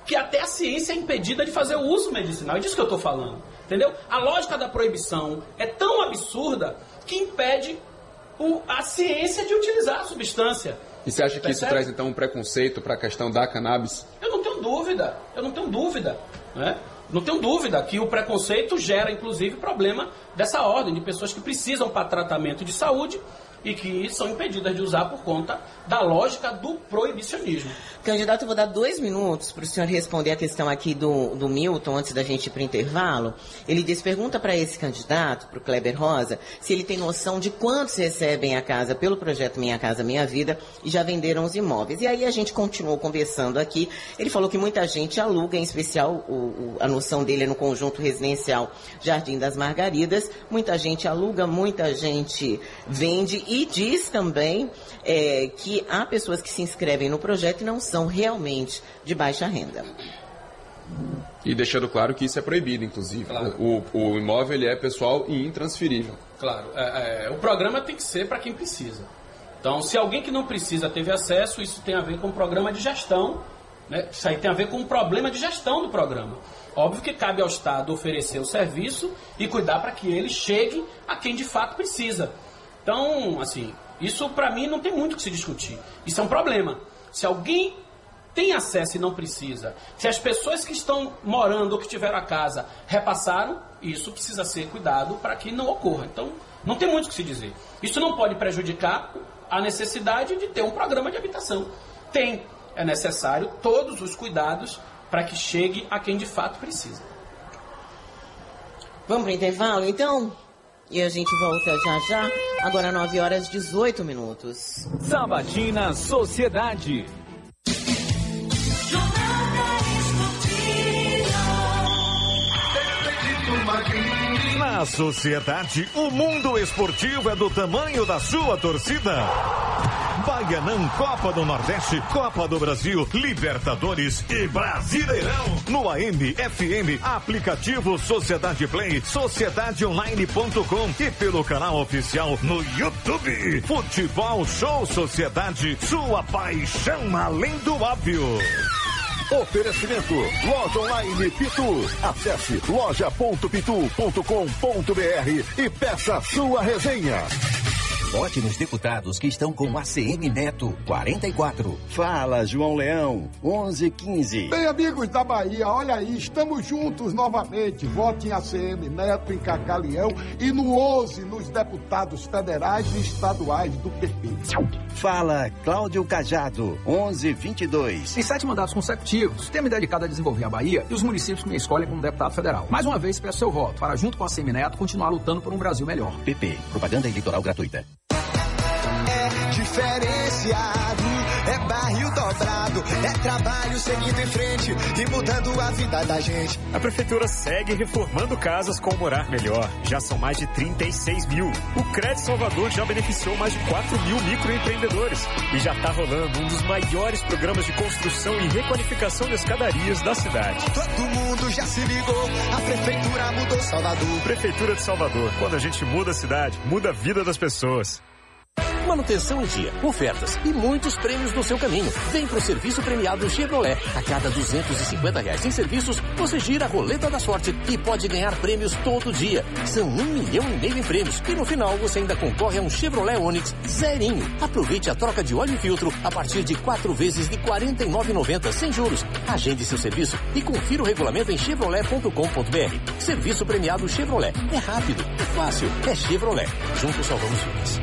que até a ciência é impedida de fazer o uso medicinal. É disso que eu estou falando. Entendeu? A lógica da proibição é tão absurda que impede a ciência de utilizar a substância. E você acha que isso traz, então, um preconceito para a questão da cannabis? Eu não tenho dúvida. Né? Não tenho dúvida que o preconceito gera, inclusive, problema dessa ordem, de pessoas que precisam para tratamento de saúde e que são impedidas de usar por conta da lógica do proibicionismo. Candidato, eu vou dar 2 minutos para o senhor responder a questão aqui do Milton, antes da gente ir para o intervalo. Ele pergunta para esse candidato, para o Kleber Rosa, se ele tem noção de quantos recebem a casa pelo projeto Minha Casa Minha Vida e já venderam os imóveis. E aí a gente continuou conversando aqui. Ele falou que muita gente aluga, em especial a noção dele é no conjunto residencial Jardim das Margaridas. Muita gente aluga, muita gente vende. E diz também que há pessoas que se inscrevem no projeto e não são realmente de baixa renda. E deixando claro que isso é proibido, inclusive. Claro. O imóvel ele é pessoal e intransferível. Claro. O programa tem que ser para quem precisa. Então, se alguém que não precisa teve acesso, isso tem a ver com o programa de gestão. Né? Isso aí tem a ver com o problema de gestão do programa. Óbvio que cabe ao Estado oferecer o serviço e cuidar para que ele chegue a quem de fato precisa. Então, assim, isso para mim não tem muito o que se discutir. Isso é um problema. Se alguém tem acesso e não precisa, se as pessoas que estão morando ou que tiveram a casa repassaram, isso precisa ser cuidado para que não ocorra. Então, não tem muito o que se dizer. Isso não pode prejudicar a necessidade de ter um programa de habitação. É necessário todos os cuidados para que chegue a quem de fato precisa. Vamos para o intervalo, então? E a gente volta já. Agora 9h18. Sabatina Sociedade. Na sociedade, o mundo esportivo é do tamanho da sua torcida. Baianão, Copa do Nordeste, Copa do Brasil, Libertadores e Brasileirão. No AM, FM, aplicativo Sociedade Play, sociedadeonline.com e pelo canal oficial no YouTube. Futebol Show Sociedade, sua paixão além do óbvio. Oferecimento Loja Online Pitu. Acesse loja.pitu.com.br e peça sua resenha. Vote nos deputados que estão com ACM Neto 44. Fala, João Leão 1115. Bem, amigos da Bahia, olha aí, estamos juntos novamente. Vote em ACM Neto, em Cacá Leão e no 11 nos deputados federais e estaduais do PP. Fala, Cláudio Cajado 1122. Em 7 mandatos consecutivos, tenho me dedicado a desenvolver a Bahia e os municípios que me escolhem como deputado federal. Mais uma vez, peço seu voto para, junto com a ACM Neto, continuar lutando por um Brasil melhor. PP, propaganda eleitoral gratuita. Diferenciado, é barril dobrado, é trabalho seguindo em frente e mudando a vida da gente. A Prefeitura segue reformando casas com morar melhor. Já são mais de 36 mil. O Crédito Salvador já beneficiou mais de 4 mil microempreendedores. E já está rolando um dos maiores programas de construção e requalificação de escadarias da cidade. Todo mundo já se ligou, a Prefeitura mudou Salvador. Prefeitura de Salvador. Quando a gente muda a cidade, muda a vida das pessoas. Manutenção em dia, ofertas e muitos prêmios no seu caminho. Vem pro serviço premiado Chevrolet. A cada R$250 em serviços, você gira a roleta da sorte e pode ganhar prêmios todo dia. São 1,5 milhão em prêmios. E no final, você ainda concorre a um Chevrolet Onix zerinho. Aproveite a troca de óleo e filtro a partir de 4 vezes de R$ 49,90 sem juros. Agende seu serviço e confira o regulamento em chevrolet.com.br. Serviço premiado Chevrolet. É rápido, é fácil, é Chevrolet. Juntos salvamos vidas.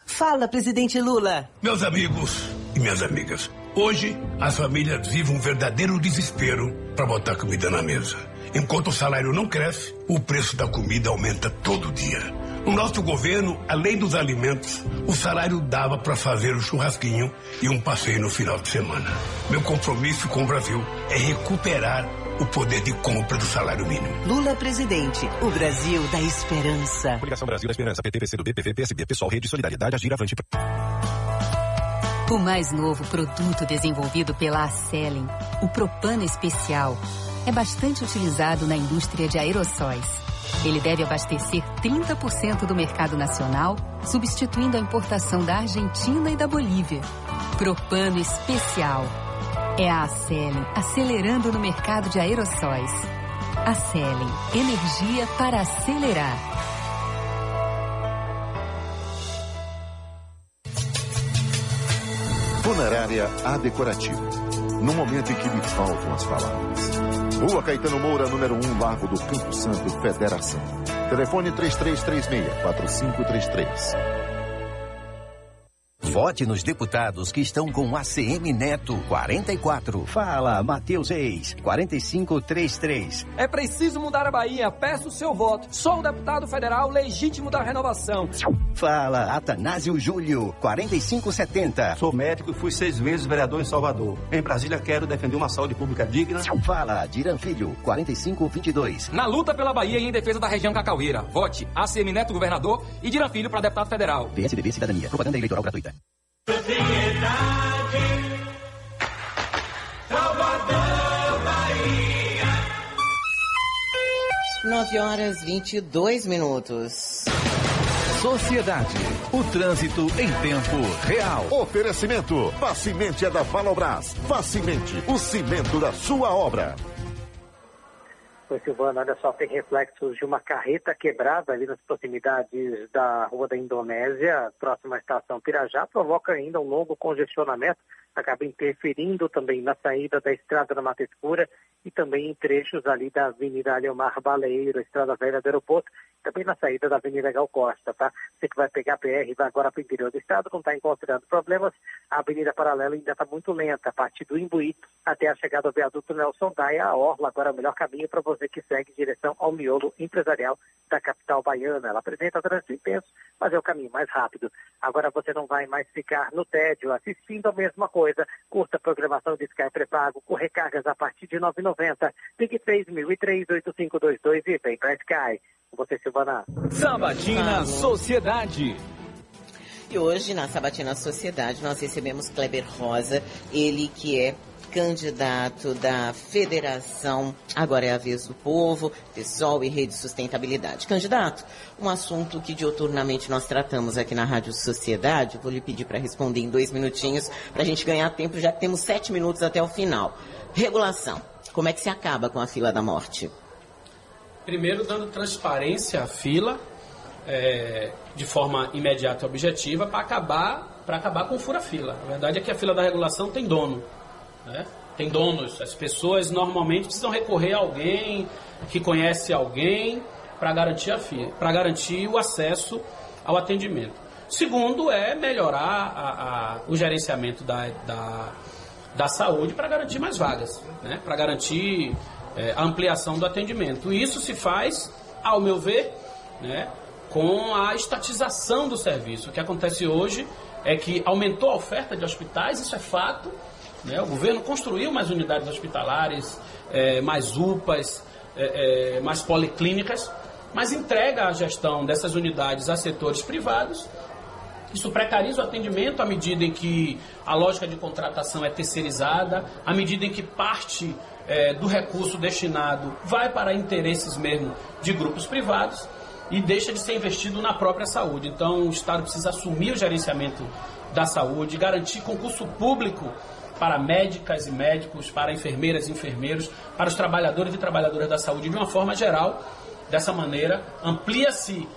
Fala, presidente Lula. Meus amigos e minhas amigas, hoje as famílias vivem um verdadeiro desespero para botar comida na mesa. Enquanto o salário não cresce, o preço da comida aumenta todo dia. No nosso governo, além dos alimentos, o salário dava para fazer um churrasquinho e um passeio no final de semana. Meu compromisso com o Brasil é recuperar o poder de compra do salário mínimo. Lula presidente, o Brasil da esperança. Coligação Brasil da Esperança, PT, PCdoB, PV, PSB, PSOL, Rede Solidariedade, Agir, Avante. O mais novo produto desenvolvido pela Acelen, o Propano Especial, é bastante utilizado na indústria de aerossóis. Ele deve abastecer 30% do mercado nacional, substituindo a importação da Argentina e da Bolívia. Propano Especial. É a Acelen acelerando no mercado de aerossóis. Acelen, energia para acelerar. Funerária A Decorativo. No momento em que me faltam as palavras. Rua Caetano Moura, número 1, Largo do Campo Santo, Federação. Telefone 3336-4533. Vote nos deputados que estão com ACM Neto 44. Fala, Matheus Reis 4533. É preciso mudar a Bahia. Peço o seu voto. Sou um deputado federal legítimo da renovação. Fala, Atanásio Júlio 4570. Sou médico e fui 6 vezes vereador em Salvador. Em Brasília quero defender uma saúde pública digna. Fala, Diran Filho 4522. Na luta pela Bahia e em defesa da região Cacaueira. Vote ACM Neto governador e Diran Filho para deputado federal. PSDB Cidadania. Propaganda eleitoral gratuita. Sociedade, Salvador, Bahia. 9h22. Sociedade, o trânsito em tempo real. Oferecimento, Vacimente é da Valobras. Vacimente, o cimento da sua obra. Oi, Silvana, olha só, tem reflexos de uma carreta quebrada ali nas proximidades da Rua da Indonésia, próxima à estação Pirajá, provoca ainda um longo congestionamento, acaba interferindo também na saída da Estrada da Mata Escura e também em trechos ali da Avenida Aliomar Baleiro, Estrada Velha do Aeroporto, também na saída da Avenida Gal Costa, tá? Você que vai pegar a PR e vai agora para o interior do estado, não está encontrando problemas, a Avenida Paralela ainda está muito lenta, a partir do Imbuí até a chegada ao viaduto Nelson Daia, a Orla agora é o melhor caminho para você que segue em direção ao miolo empresarial da capital baiana. Ela apresenta trânsito intenso, mas é o caminho mais rápido. Agora você não vai mais ficar no tédio assistindo a mesma coisa. Curta a programação de Sky pré-pago com recargas a partir de R$ 9,90. Ligue 3003-8522 e vem para Sky. Você, Silvana. Sabatina Sociedade. E hoje, na Sabatina Sociedade, nós recebemos Kleber Rosa, ele que é candidato da Federação Agora é a Vez do Povo, PSOL e Rede Sustentabilidade. Candidato, um assunto que diuturnamente nós tratamos aqui na Rádio Sociedade, vou lhe pedir para responder em 2 minutinhos, para a gente ganhar tempo, já que temos 7 minutos até o final. Regulação, como é que se acaba com a fila da morte? Primeiro, dando transparência à fila, de forma imediata e objetiva, para acabar com o fura-fila. A verdade é que a fila da regulação tem dono. Né? Tem donos, as pessoas normalmente precisam recorrer a alguém que conhece alguém para garantir a fila, para garantir o acesso ao atendimento. Segundo é melhorar o gerenciamento da saúde para garantir mais vagas, né? Para garantir a ampliação do atendimento. E isso se faz, ao meu ver, né, com a estatização do serviço. O que acontece hoje é que aumentou a oferta de hospitais, isso é fato. O governo construiu mais unidades hospitalares, mais UPAs, mais policlínicas, mas entrega a gestão dessas unidades a setores privados. Isso precariza o atendimento à medida em que a lógica de contratação é terceirizada, à medida em que parte do recurso destinado vai para interesses mesmo de grupos privados e deixa de ser investido na própria saúde. Então o Estado precisa assumir o gerenciamento da saúde, garantir concurso público para médicas e médicos, para enfermeiras e enfermeiros, para os trabalhadores e trabalhadoras da saúde de uma forma geral. Dessa maneira, amplia-se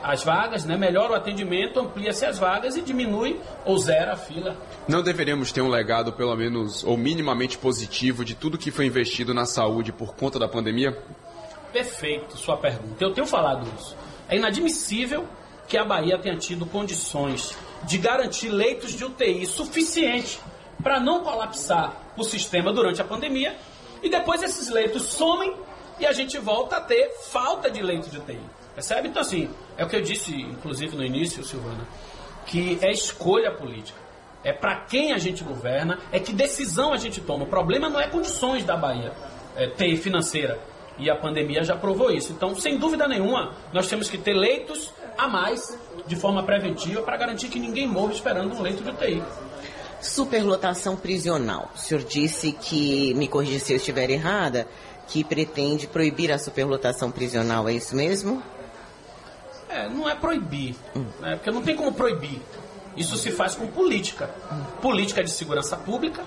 as vagas, né? Melhora o atendimento, amplia-se as vagas e diminui ou zera a fila. Não deveríamos ter um legado, pelo menos, ou minimamente positivo de tudo que foi investido na saúde por conta da pandemia? Perfeito, sua pergunta. Eu tenho falado isso. É inadmissível que a Bahia tenha tido condições de garantir leitos de UTI suficiente para não colapsar o sistema durante a pandemia, e depois esses leitos somem e a gente volta a ter falta de leitos de UTI. Percebe? Então, assim, é o que eu disse, inclusive, no início, Silvana, que é escolha política. É para quem a gente governa, é que decisão a gente toma. O problema não é condições da Bahia financeira. E a pandemia já provou isso. Então, sem dúvida nenhuma, nós temos que ter leitos a mais de forma preventiva para garantir que ninguém morra esperando um leito de UTI. Superlotação prisional. O senhor disse que, me corrija se eu estiver errada, que pretende proibir a superlotação prisional, é isso mesmo? Não é proibir, né? Porque não tem como proibir. Isso se faz com política. Política de segurança pública,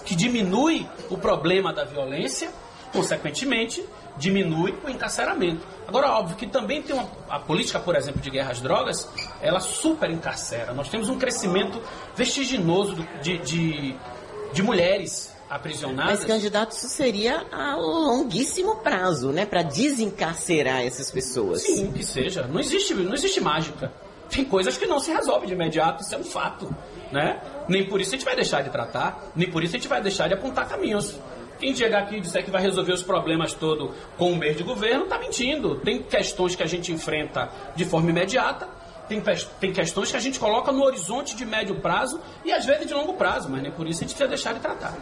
que diminui o problema da violência, consequentemente, diminui o encarceramento. Agora, óbvio que também tem a política, por exemplo, de guerra às drogas, ela super encarcera. Nós temos um crescimento vertiginoso de mulheres aprisionadas. Mas, candidato, isso seria a longuíssimo prazo, né? Para desencarcerar essas pessoas. Sim, que seja. Não existe mágica. Tem coisas que não se resolvem de imediato, isso é um fato, né? Nem por isso a gente vai deixar de tratar, nem por isso a gente vai deixar de apontar caminhos. Quem chegar aqui e disser que vai resolver os problemas todos com um mês de governo, está mentindo. Tem questões que a gente enfrenta de forma imediata, tem questões que a gente coloca no horizonte de médio prazo e às vezes de longo prazo, mas nem por isso a gente precisa deixar de tratar.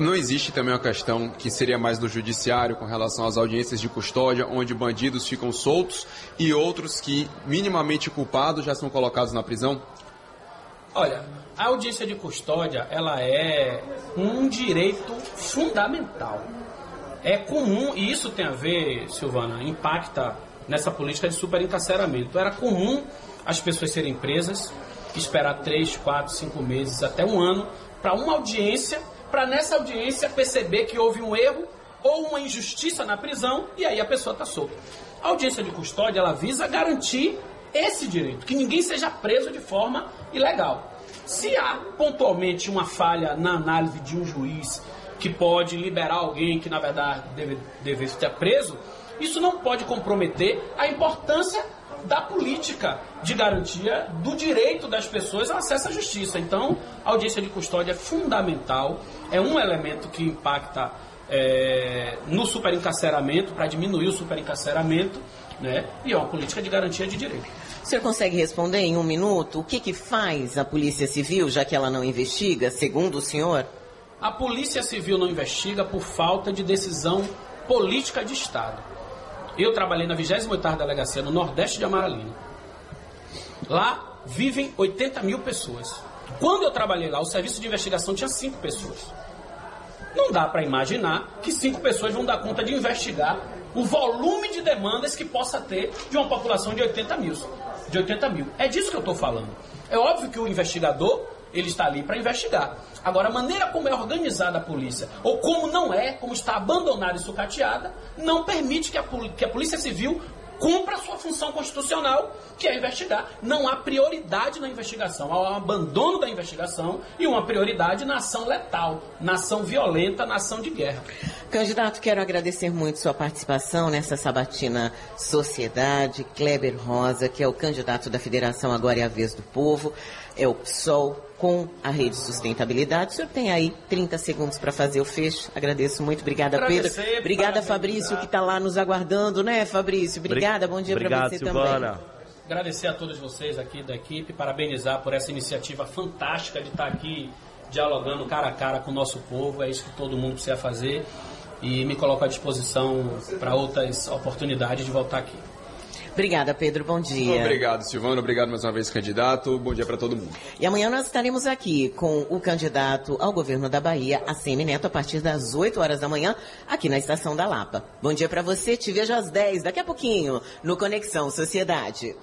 Não existe também uma questão que seria mais do judiciário com relação às audiências de custódia, onde bandidos ficam soltos e outros que, minimamente culpados, já são colocados na prisão? Olha, a audiência de custódia, ela é um direito fundamental. É comum, e isso tem a ver, Silvana, impacta nessa política de superencarceramento. Era comum as pessoas serem presas, esperar 3, 4, 5 meses, até um ano, para uma audiência, para nessa audiência perceber que houve um erro ou uma injustiça na prisão e aí a pessoa está solta. A audiência de custódia, ela visa garantir esse direito, que ninguém seja preso de forma ilegal. Se há pontualmente uma falha na análise de um juiz que pode liberar alguém que na verdade deve estar preso, isso não pode comprometer a importância da política de garantia do direito das pessoas ao acesso à justiça. Então, a audiência de custódia é fundamental, é um elemento que impacta no superencarceramento, para diminuir o superencarceramento, né? E é uma política de garantia de direito. O senhor consegue responder em um minuto o que faz a Polícia Civil, já que ela não investiga, segundo o senhor? A Polícia Civil não investiga por falta de decisão política de Estado. Eu trabalhei na 28ª Delegacia no Nordeste de Amaralina. Lá vivem 80 mil pessoas. Quando eu trabalhei lá, o serviço de investigação tinha 5 pessoas. Não dá para imaginar que 5 pessoas vão dar conta de investigar o volume de demandas que possa ter de uma população de 80 mil. É disso que eu estou falando. É óbvio que o investigador, ele está ali para investigar. Agora, a maneira como é organizada a polícia, ou como está abandonada e sucateada, não permite que a Polícia Civil cumpra a sua função constitucional, que é investigar. Não há prioridade na investigação, há um abandono da investigação e uma prioridade na ação letal, na ação violenta, na ação de guerra. Candidato, quero agradecer muito sua participação nessa sabatina Sociedade. Kleber Rosa, que é o candidato da Federação Agora é a Vez do Povo, é o PSOL com a Rede Sustentabilidade. O senhor tem aí 30 segundos para fazer o fecho. Agradeço muito. Obrigada, Pedro. Obrigada, Fabrício, que está lá nos aguardando, né, Fabrício? Obrigada, bom dia para você Silvana. Também. Agradecer a todos vocês aqui da equipe, parabenizar por essa iniciativa fantástica de estar aqui dialogando cara a cara com o nosso povo. É isso que todo mundo precisa fazer e me coloco à disposição para outras oportunidades de voltar aqui. Obrigada, Pedro. Bom dia. Obrigado, Silvana. Obrigado mais uma vez, candidato. Bom dia para todo mundo. E amanhã nós estaremos aqui com o candidato ao governo da Bahia, ACM Neto, a partir das 8 horas da manhã, aqui na Estação da Lapa. Bom dia para você. Te vejo às 10, daqui a pouquinho, no Conexão Sociedade.